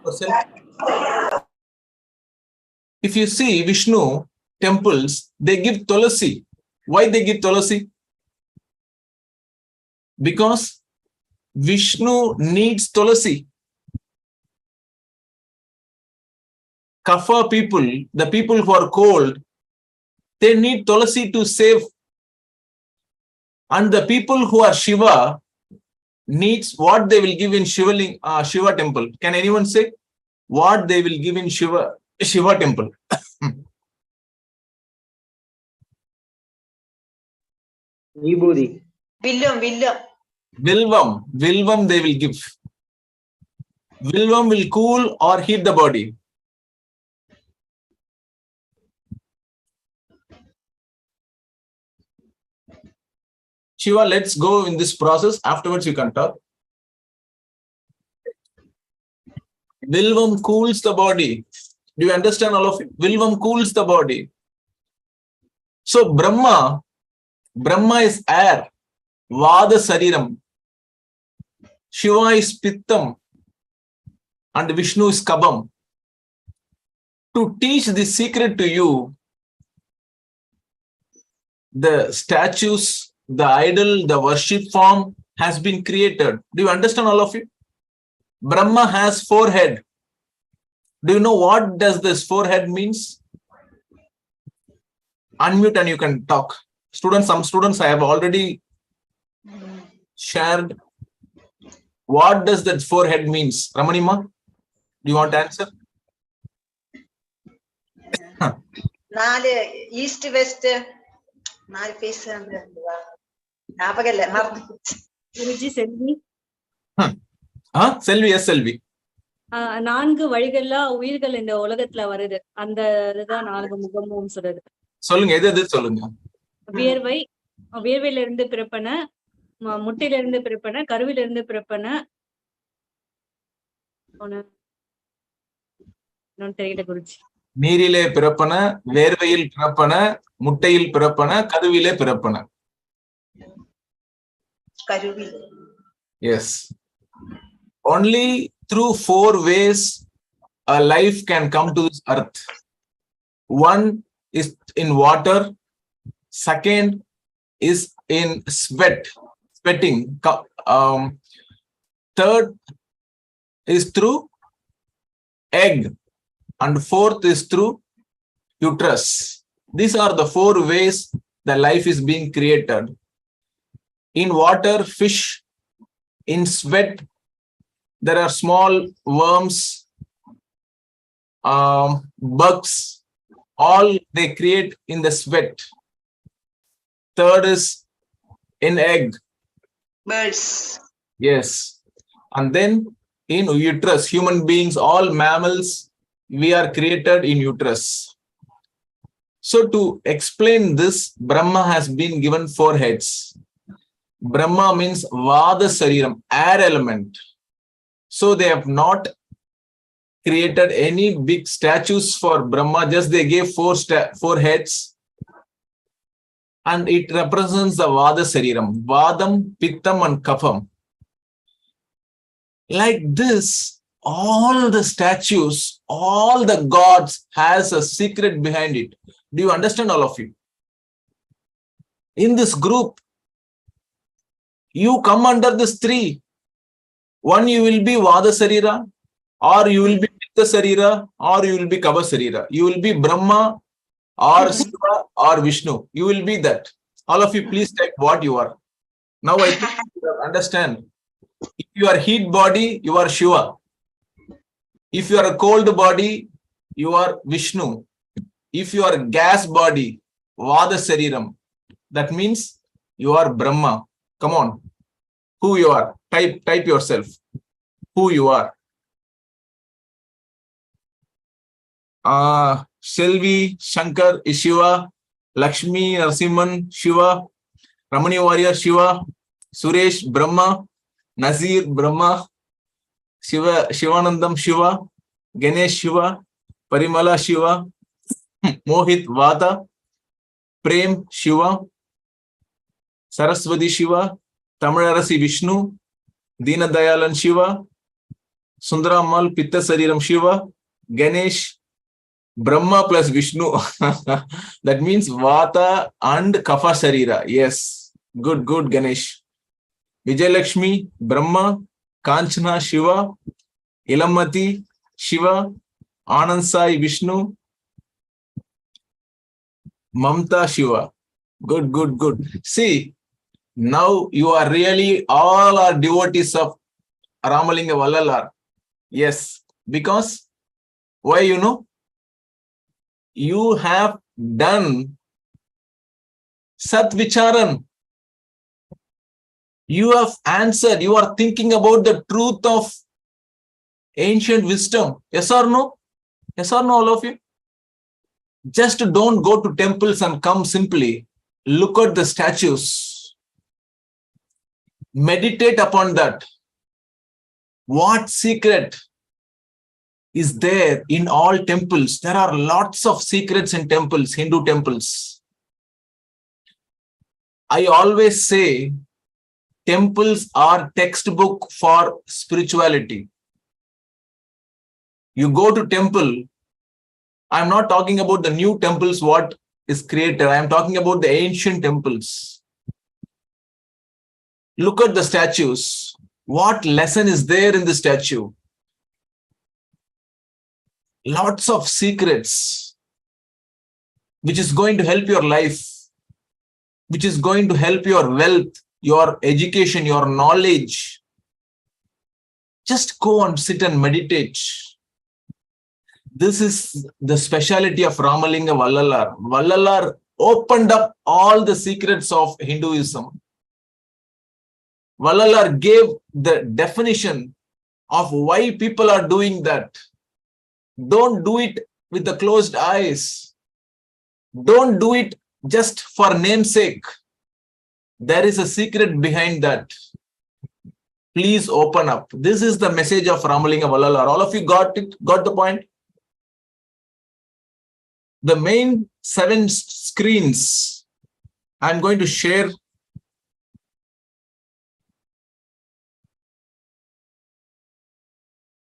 yourself. If you see Vishnu temples, they give tulasi. Why they give tulasi? Because Vishnu needs tulasi. Kapha people, the people who are cold, they need tulasi to save. And the people who are Shiva needs what they will give in Shiva temple. Can anyone say what they will give in Shiva temple? Vibhuti. Vilvam they will give. Vilvam will cool or heat the body. Shiva, let's go in this process. Afterwards, you can talk. Vilvam cools the body. Do you understand all of it? Vilvam cools the body. So Brahma is air. Vada Sariram. Shiva is Pittam. And Vishnu is Kabam. To teach this secret to you, the statues, the idol, the worship form has been created. Do you understand all of it? Brahma has forehead. Do you know what does this forehead means? Unmute and you can talk. Students, some students I have already shared. What does that forehead means? Ramanima, do you want to answer? East, West, Guruji, Selvi. Selvi, yes, Selvi. 4 வழிகள்ல உயிர்கள் இந்த உலகத்துல வருது. அந்த இதுதான் 4 முகமும் சொல்றது. சொல்லுங்க, எது சொல்லுங்க. வியர்வையில இருந்து பிறப்பன, முட்டையில இருந்து பிறப்பன, கருவில இருந்து பிறப்பன. தெரியல குருஜி. நீரிலே பிறப்பன, வேர்வையில் பிறப்பன, முட்டையில் பிறப்பன, கருவிலே பிறப்பன. Yes. Only through 4 ways a life can come to this earth. One is in water. Second is in sweating. Third is through egg. And 4th is through uterus. These are the 4 ways the life is being created. In water, fish. In sweat, there are small worms, bugs, all they create in the sweat. Third is in egg. Birds. Yes. And then in uterus, human beings, all mammals, we are created in uterus. So to explain this, Brahma has been given 4 heads. Brahma means Vada Sariram, air element. So they have not created any big statues for Brahma, just they gave 4 heads. And it represents the Vada Sariram, Vadam, Pittam and Kapham. Like this, all the statues, all the gods has a secret behind it. Do you understand, all of you? In this group, you come under this 3. One, you will be Vada Sarira, or you will be Pitta Sarira, or you will be Kava Sarira. You will be Brahma, or Shiva, or Vishnu. You will be that. All of you, please type what you are. Now I think you understand. If you are heat body, you are Shiva. If you are a cold body, you are Vishnu. If you are gas body, Vada Sariram, that means you are Brahma. Come on. Who you are? Type yourself. Who you are. Selvi Shankar is Shiva. Lakshmi Narasimhan Shiva. Ramani Warrior Shiva. Suresh Brahma. Nazir Brahma. Shivanandam Shiva. Ganesh Shiva. Parimala Shiva. Mohit Vata. Prem Shiva. Saraswati Shiva, Tamilarasi Vishnu, Deenadayalan Shiva, Sundarammal Pitta Sariram Shiva, Ganesh, Brahma plus Vishnu. That means Vata and Kapha Sarira. Yes, good, good, Ganesh. Vijayalakshmi, Brahma, Kanchana Shiva, Ilamati Shiva, Anand Sai Vishnu, Mamta Shiva. Good, good, good. See, now you are really all are devotees of Ramalinga Vallalar. Yes, because why you know? You have done Sat Vicharan. You have answered. You are thinking about the truth of ancient wisdom. Yes or no? Yes or no, all of you? Just don't go to temples and come simply. Look at the statues. Meditate upon that. What secret is there in all temples? There are lots of secrets in temples, Hindu temples. I always say temples are textbook for spirituality. You go to temple, I'm not talking about the new temples, what is created. I'm talking about the ancient temples. Look at the statues. What lesson is there in the statue? Lots of secrets, which is going to help your life, which is going to help your wealth, your education, your knowledge. Just go and sit and meditate. This is the speciality of Ramalinga Vallalar. Vallalar opened up all the secrets of Hinduism. Vallalar gave the definition of why people are doing that. Don't do it with the closed eyes. Don't do it just for namesake. There is a secret behind that. Please open up. This is the message of Ramalinga Vallalar. All of you got it? Got the point? The main 7 screens, I'm going to share.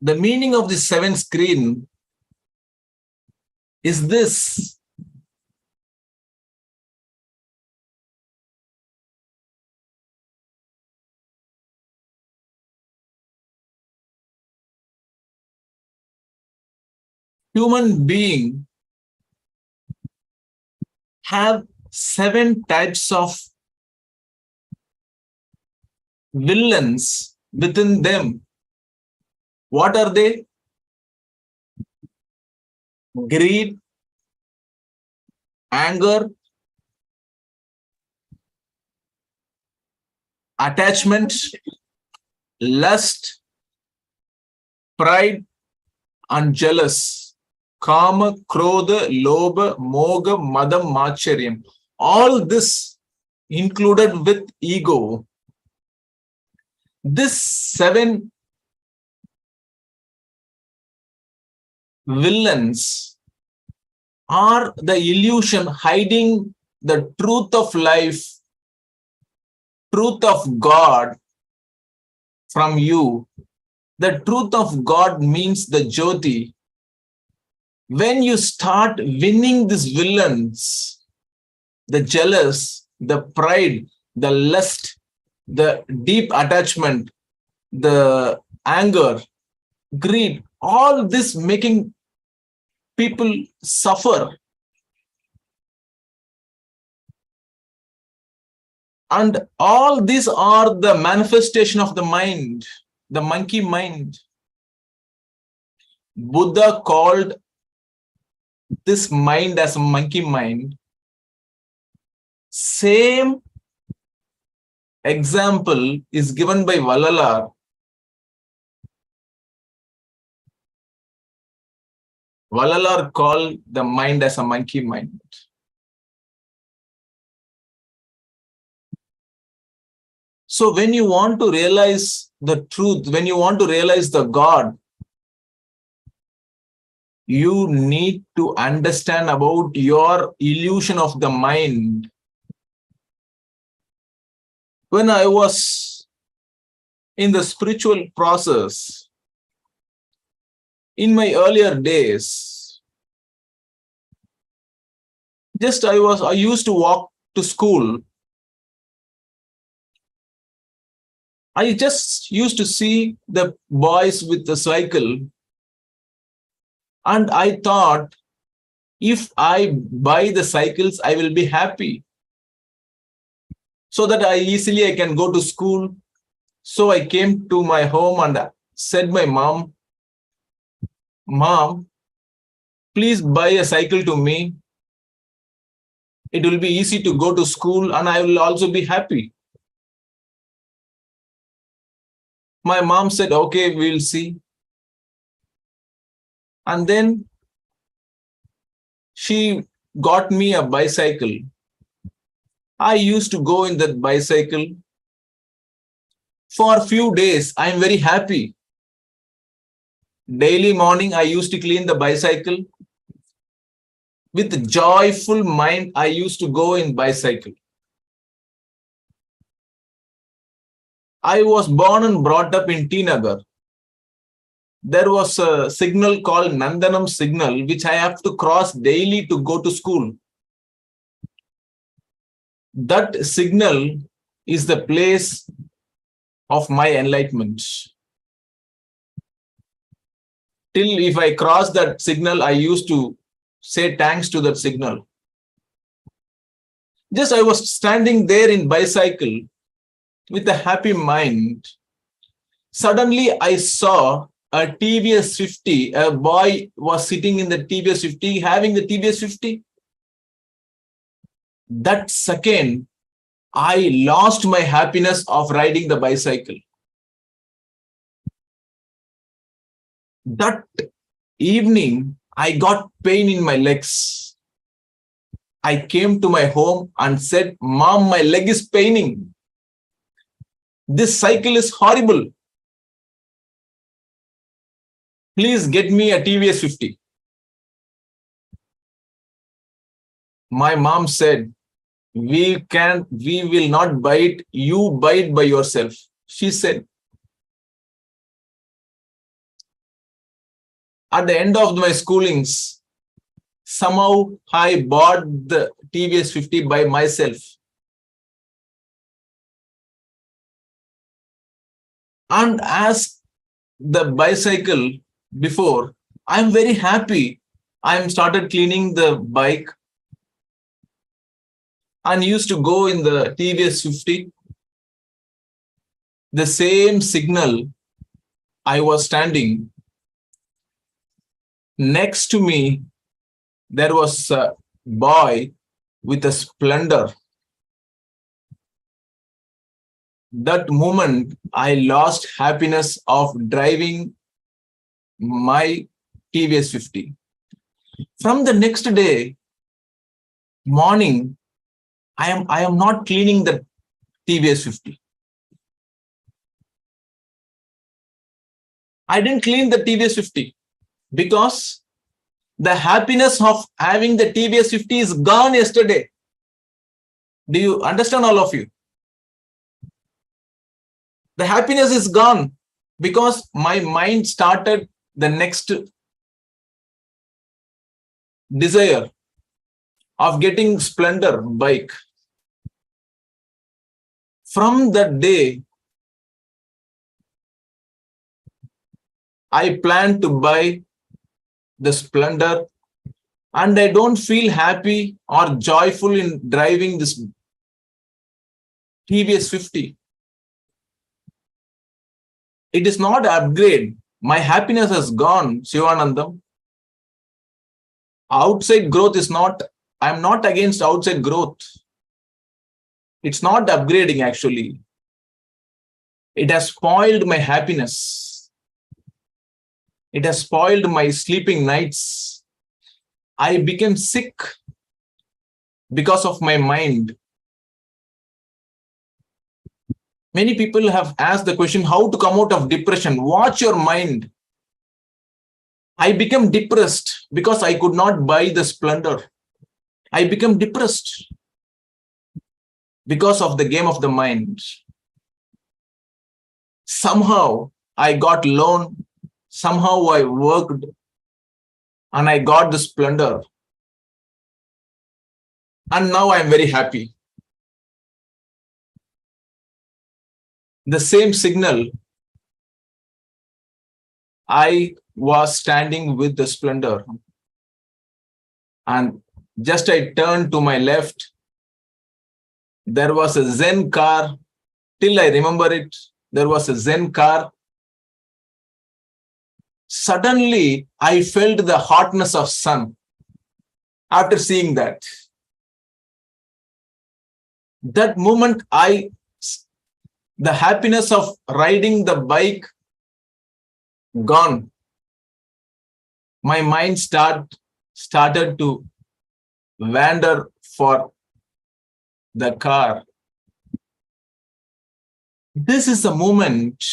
The meaning of this 7 screen is this. Human being have 7 types of villains within them. What are they? Greed, anger, attachment, lust, pride, and jealous. Kama, Krodha, Lobha, Moga, Madam, Macharyam. All this included with ego. This 7 villains are the illusion hiding the truth of life, truth of God from you. The truth of God means the Jyoti. When you start winning these villains, the jealous, the pride, the lust, the deep attachment, the anger, greed, all this making people suffer. And all these are the manifestation of the mind, the monkey mind. Buddha called this mind as a monkey mind. Same example is given by Vallalar. Vallalar called the mind as a monkey mind. So when you want to realize the truth, when you want to realize the God, you need to understand about your illusion of the mind. when I was in the spiritual process, in my earlier days, I used to walk to school. I just used to see the boys with the cycle, and I thought, if I buy the cycles, I will be happy, so that I can go to school. So I came to my home and said my mom, "Mom, please buy a cycle to me. It will be easy to go to school and I will also be happy." My mom said, "Okay, we'll see." And then she got me a bicycle. I used to go in that bicycle. For a few days, I am very happy. Daily morning, I used to clean the bicycle. With joyful mind, I used to go in bicycle. I was born and brought up in T Nagar. There was a signal called Nandanam signal, which I have to cross daily to go to school. That signal is the place of my enlightenment. Till if I cross that signal, I used to say thanks to that signal. Just I was standing there in bicycle with a happy mind. Suddenly I saw a TVS 50. A boy was sitting in the TVS 50, having the TVS 50. That second, I lost my happiness of riding the bicycle. That evening, I got pain in my legs. I came to my home and said, "Mom, my leg is paining. This cycle is horrible. Please get me a TVS 50. My mom said, we will not buy it. You buy it by yourself." She said. At the end of my schoolings, somehow I bought the TVS 50 by myself. And as the bicycle before, I'm very happy. I started cleaning the bike and used to go in the TVS 50. The same signal, I was standing. Next to me, there was a boy with a Splendor. That moment, I lost happiness of driving my TVS 50. From the next day, morning, I am not cleaning the TVS 50. I didn't clean the TVS 50 because the happiness of having the TVS 50 is gone yesterday. Do you understand, all of you? The happiness is gone because my mind started the next desire of getting Splendor bike. From that day, I plan to buy the Splendor, and I don't feel happy or joyful in driving this TVS 50. It is not an upgrade. My happiness has gone, Shivanandam. Outside growth is not, I'm not against outside growth. It's not upgrading actually. It has spoiled my happiness. It has spoiled my sleeping nights. I became sick because of my mind. Many people have asked the question, how to come out of depression? Watch your mind. I became depressed because I could not buy the Splendor. I became depressed because of the game of the mind. Somehow I got loan, somehow I worked, and I got the splendor. And now I am very happy. The same signal, I was standing with the splendor. And just I turned to my left, there was a Zen car. Till I remember it, there was a Zen car. Suddenly, I felt the hotness of sun after seeing that. That moment, the happiness of riding the bike gone. My mind started to wander for the car. This is the moment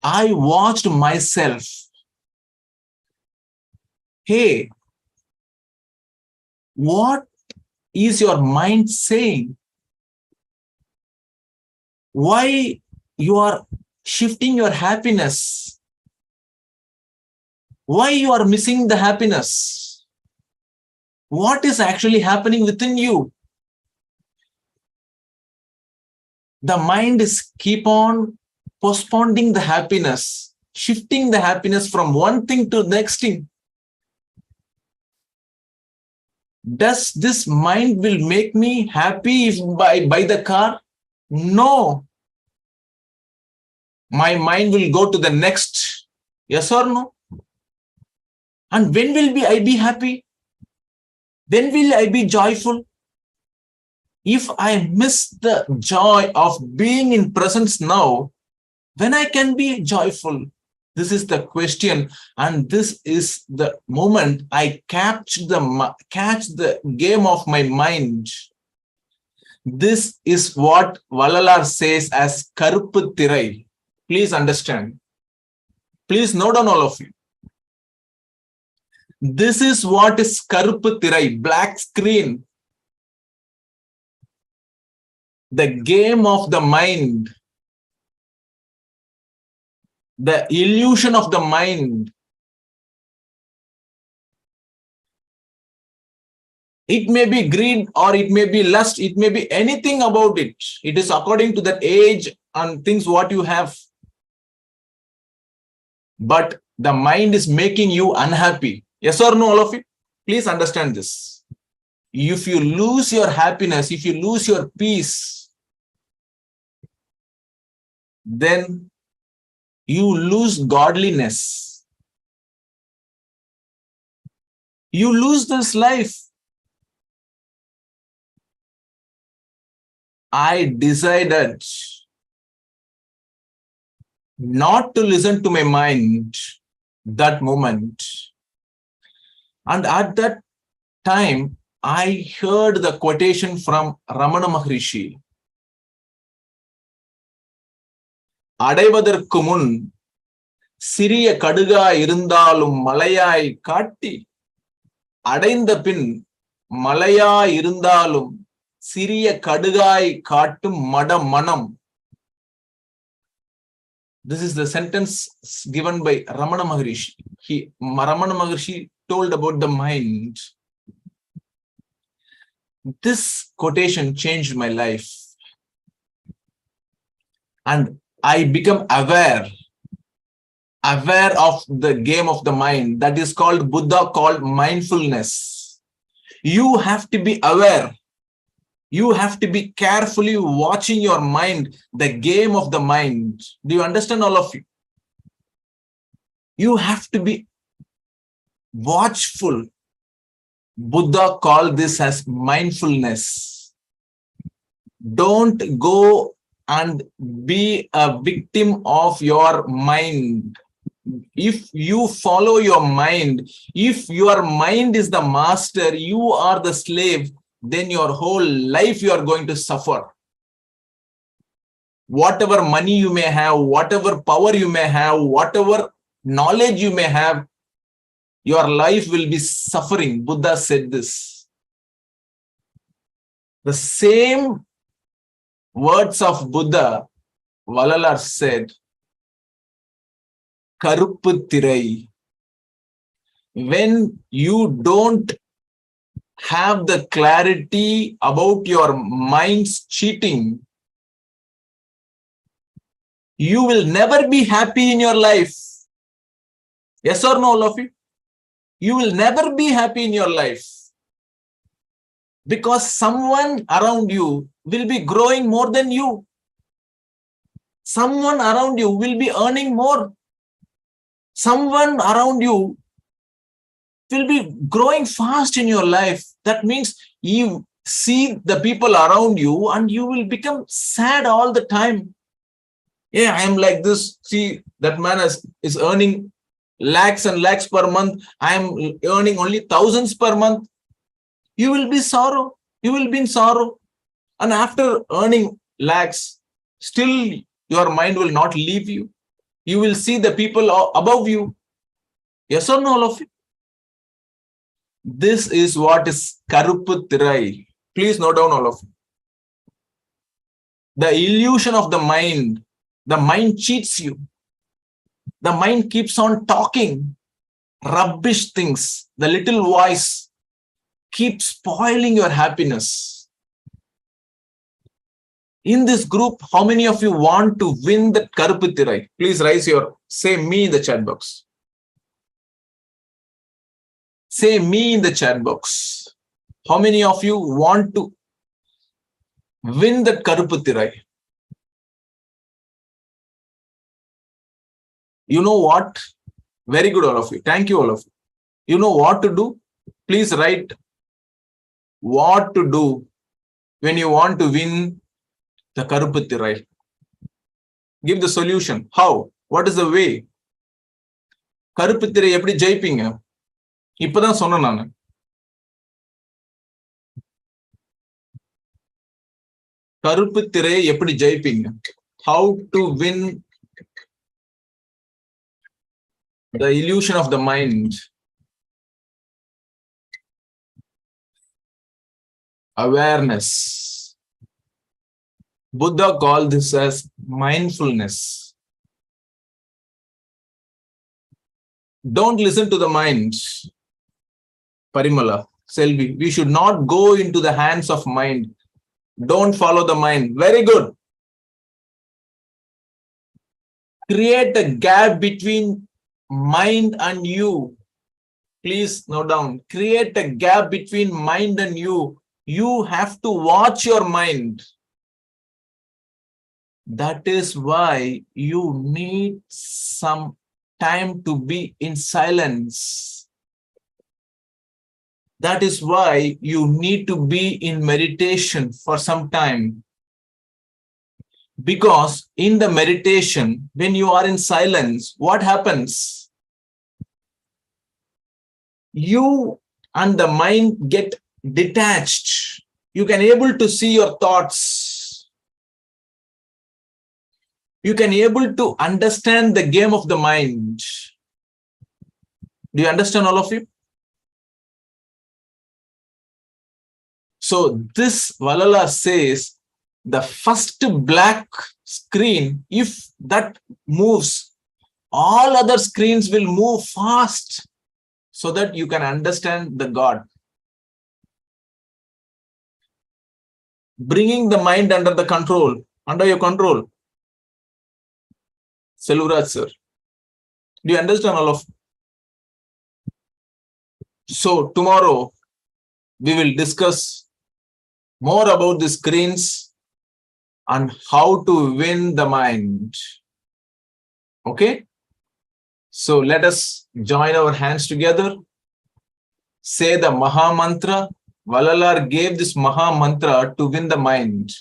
I watched myself. Hey, what is your mind saying? Why you are shifting your happiness? Why you are missing the happiness? What is actually happening within you? The mind is keep on postponing the happiness, shifting the happiness from one thing to the next thing. Does this mind will make me happy if I buy the car? No. My mind will go to the next. Yes or no? And when will I be happy? When will I be joyful? If I miss the joy of being in presence now, when I can be joyful? This is the question, and this is the moment I catch the game of my mind. This is what Vallalar says as Karuppu Thirai. Please understand. Please note down, all of you. This is what is Karuppu Thirai, black screen. The game of the mind. The illusion of the mind. It may be greed or it may be lust. It may be anything about it. It is according to that age and things what you have. But the mind is making you unhappy. Yes or no, all of you? Please understand this. If you lose your happiness, if you lose your peace, then you lose godliness. You lose this life. I decided not to listen to my mind that moment. And at that time, I heard the quotation from Ramana Maharishi. அடைவதற்கு முன் சிறிய கடுகாய் இருந்தாலும் மலையாய் காட்டி அடைந்த பின் மலையாய் இருந்தாலும் சிறிய கடுகாய் காட்டும் மனம். This is the sentence given by Ramana Maharishi. Ramana Maharishi told about the mind. This quotation changed my life. And I become aware of the game of the mind. That is called, Buddha called mindfulness. You have to be aware. You have to be carefully watching your mind, the game of the mind. Do you understand, all of you? You have to be watchful. Buddha called this as mindfulness. Don't go and be a victim of your mind. If you follow your mind, if your mind is the master, you are the slave, then your whole life you are going to suffer. Whatever money you may have, whatever power you may have, whatever knowledge you may have, your life will be suffering. Buddha said this. The same words of Buddha Vallalar said, Karuppu Thirai. When you don't have the clarity about your mind's cheating, you will never be happy in your life. Yes or no, all of you? You will never be happy in your life because someone around you will be growing more than you. Someone around you will be earning more. Someone around you will be growing fast in your life. That means you see the people around you and you will become sad all the time. Yeah, I am like this. See, that man is earning lakhs and lakhs per month. I am earning only thousands per month. You will be sorrow. You will be in sorrow. And after earning lakhs, still your mind will not leave you. You will see the people above you. Yes or no, all of you? This is what is Karuppu Thirai. Please note down, all of you. The illusion of the mind cheats you. The mind keeps on talking rubbish things. The little voice keeps spoiling your happiness. In this group, how many of you want to win the Karuppu Thirai? Please say me in the chat box. Say me in the chat box. How many of you want to win the Karuppu Thirai? You know what? Very good, all of you. Thank you, all of you. You know what to do? Please write what to do when you want to win the Karuppu Thirai. Give the solution. How? What is the way? Karuppu Thirai eppadi jaipinga? இப்பதான் சொன்னேன் நான். கருப்பு திரை எப்படி ஜெயிப்பீங்க? How to win the illusion of the mind. Awareness. Buddha called this as mindfulness. Don't listen to the mind. Parimala, Selvi, we should not go into the hands of mind. Don't follow the mind. Very good. Create a gap between mind and you. Please note down. Create a gap between mind and you. You have to watch your mind. That is why you need some time to be in silence. That is why you need to be in meditation for some time. Because in the meditation, when you are in silence, what happens? You and the mind get detached. You can able to see your thoughts. You can able to understand the game of the mind. Do you understand, all of you? So this Vallalar says the first black screen, if that moves, all other screens will move fast so that you can understand the God. Bringing the mind under your control. Seluraj sir, do you understand, all of? So tomorrow we will discuss more about the screens and how to win the mind. Okay? So let us join our hands together. Say the Maha Mantra. Vallalar gave this Maha Mantra to win the mind.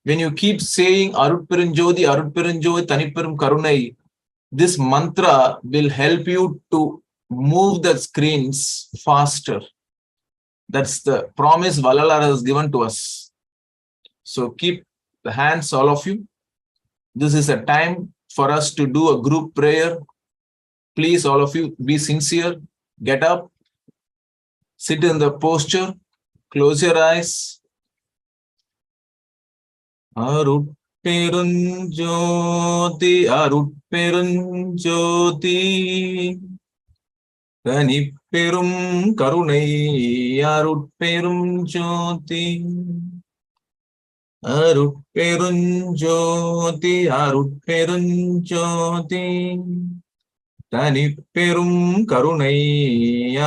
When you keep saying Arutperenjodi, Arutperenjodi, Taniperum Karunai, this mantra will help you to move the screens faster. That's the promise Vallalar has given to us. So keep the hands, all of you. This is a time for us to do a group prayer. Please, all of you, be sincere. Get up. Sit in the posture. Close your eyes. Arut அருட்பெருஞ்சோதி அருட்பெருஞ்சோதி தனிப்பெரும் கருணை அருட்பெரும் ஜோதி அருட்பெருஞ்சோதி அருட்பெருஞ்சோதி தனிப்பெரும் கருணை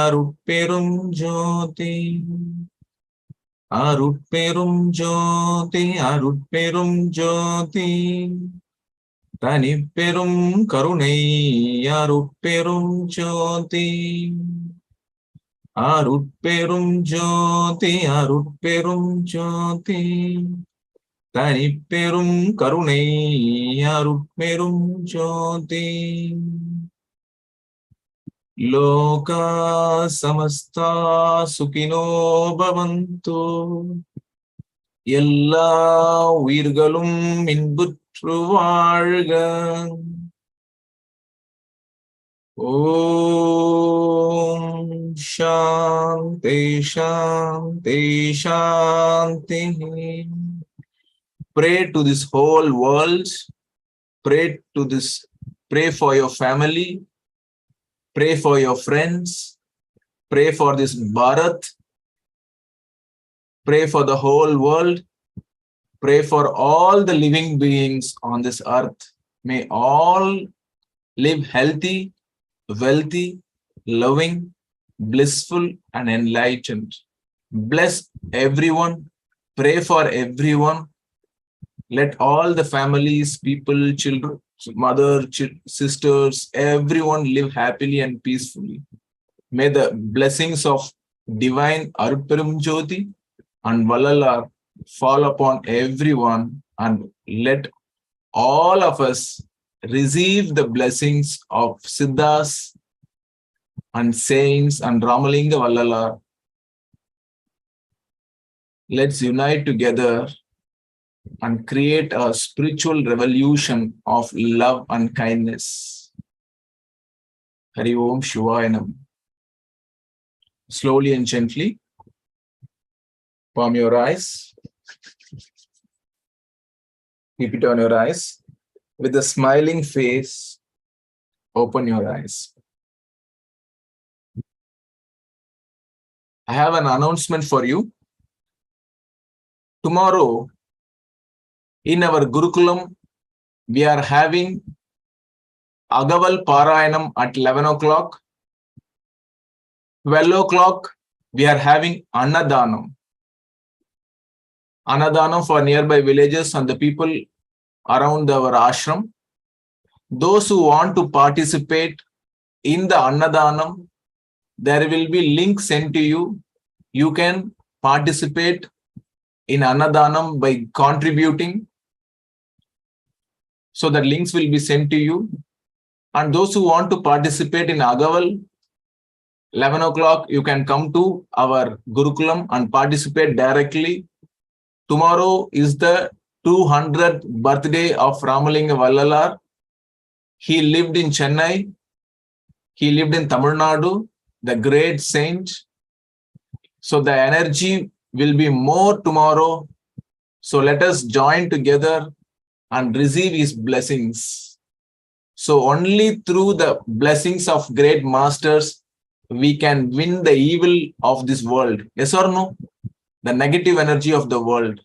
அருட்பெரும் ஜோதி அருட்பெரும் ஜோதி அருட்பெரும் ஜோதி தனிப்பெரும் கருணை அருட்பெரும் ஜோதி அருட்பெரும் ஜோதி அருட்பெரும் ஜோதி தனிப்பெரும் கருணை அருட்பெரும் ஜோதி லோகா சமஸ்தா சுகினோ பவந்து எல்லா உயிர்களும் இன்புற்று வாழ்க. ஓம் சாந்தி சாந்தி சாந்தி. Pray to this whole world. Pray for your family. Pray for your friends. Pray for this Bharat. Pray for the whole world. Pray for all the living beings on this earth. May all live healthy, wealthy, loving, blissful, and enlightened. Bless everyone. Pray for everyone. Let all the families, people, children, mother, sisters, everyone live happily and peacefully. May the blessings of divine Arulperum Jyoti and Vallalar fall upon everyone, and let all of us receive the blessings of Siddhas and saints and Ramalinga Vallalar. Let's unite together and create a spiritual revolution of love and kindness. Hari Om Shivaya Namah. Slowly and gently, palm your eyes. Keep it on your eyes. With a smiling face, open your eyes. I have an announcement for you. Tomorrow, in our Gurukulam, we are having Agaval Parayanam at 11 o'clock. 12 o'clock, we are having Annadanam. Annadanam for nearby villages and the people around our ashram. Those who want to participate in the Annadanam, there will be link sent to you. You can participate in Annadanam by contributing. So the links will be sent to you. And those who want to participate in Agaval, 11 o'clock, you can come to our Gurukulam and participate directly. Tomorrow is the 200th birthday of Ramalinga Vallalar. He lived in Chennai. He lived in Tamilnadu, the great saint. So the energy will be more tomorrow. So let us join together and receive his blessings. So only through the blessings of great masters, we can win the evil of this world. Yes or no? The negative energy of the world.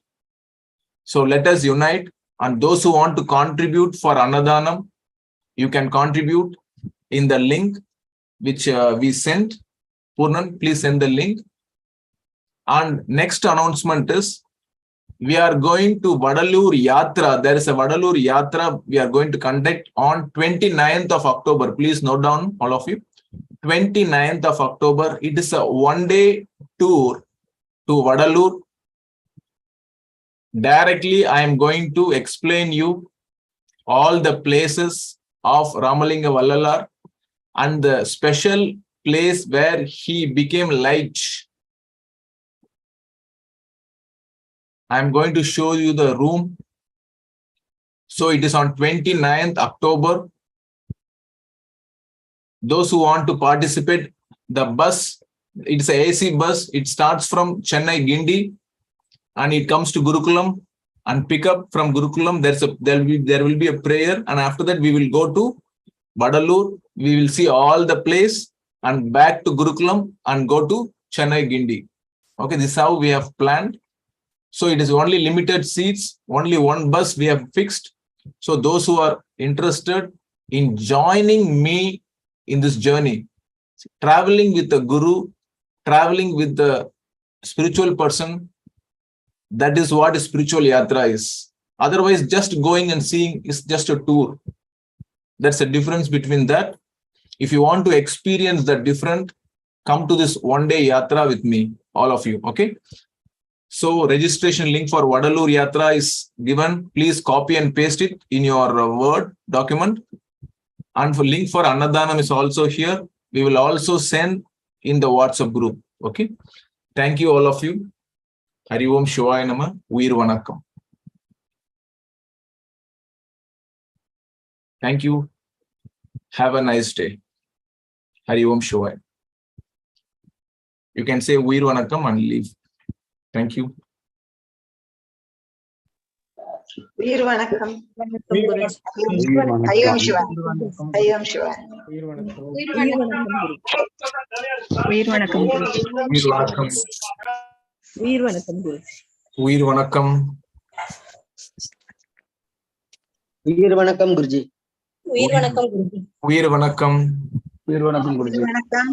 So let us unite, and those who want to contribute for Annadanam, you can contribute in the link which we sent. Purnan, please send the link. And next announcement is, we are going to Vallalar Yatra. There is a Vallalar Yatra we are going to conduct on 29th of October. Please note down, all of you. 29th of October. It is a one-day tour to Vallalar. Directly, I am going to explain you all the places of Ramalinga Vallalar and the special place where he became light. I am going to show you the room. So it is on 29th October. Those who want to participate, the bus, it's a AC bus. It starts from Chennai Gindi and it comes to Gurukulam and pick up from Gurukulam. There will be a prayer, and after that we will go to Vadalur. We will see all the place and back to Gurukulam and go to Chennai Gindi. Okay, this is how we have planned. So it is only limited seats, only one bus we have fixed. So those who are interested in joining me in this journey, traveling with the Guru, traveling with the spiritual person, that is what spiritual yatra is. Otherwise, just going and seeing is just a tour. That's the difference between that. If you want to experience the different, come to this one-day yatra with me, all of you, okay? So registration link for Vadalur Yatra is given. Please copy and paste it in your Word document. And for link for Annadhanam is also here. We will also send in the WhatsApp group, okay? Thank you all of you. Hari Om Shivaya Nama. Veer Vanakkam. Thank you. Have a nice day. Hari Om Shivaya. You can say Veer Vanakkam and leave. Thank you. Veer Vanakkam. Veer Vanakkam. Ayom Shiva. Ayom Shiva. Veer Vanakkam. Veer Vanakkam Guru. Veer Vanakkam. Veer Vanakkam Guru. Veer Vanakkam. Veer Vanakkam Guruji. Veer Vanakkam Guruji. Veer Vanakkam. Veer Vanakkam Guruji. Vanakkam.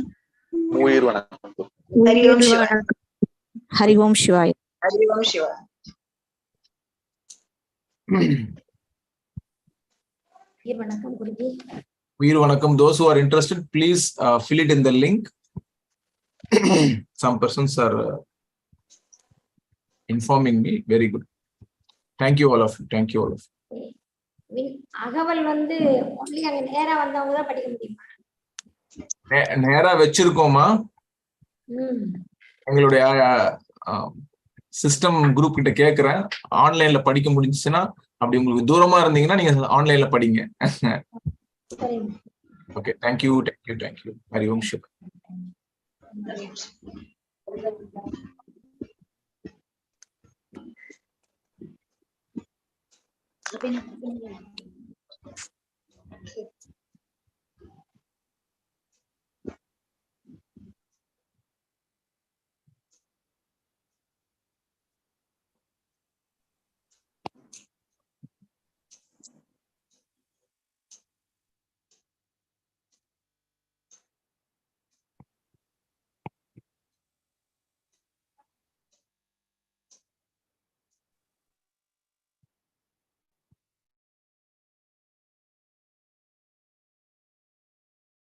Veer Vanakkam. Hari Om Shiva. Hari Om Shivaya. Hari Om Shiva. Veer Vanakkam Guruji. Veer Vanakkam. Those who are interested, please fill it in the link. Some persons are informing me. Very good. Thank you all of you. Thank you all of you. அகவல் வந்து only அங்க நேரா வந்தவங்க தான் படிக்க முடியுமா? நேரா வச்சிருக்கோமா? எங்களுடைய system group கிட்ட கேக்குறேன். ஆன்லைன்ல படிக்க முடிஞ்சுச்சுன்னா, அப்படி உங்களுக்கு தூரமா இருந்தீங்கன்னா நீங்க ஆன்லைன்ல படிங்க. Okay, thank you. Hari Om Shiva. Thank you.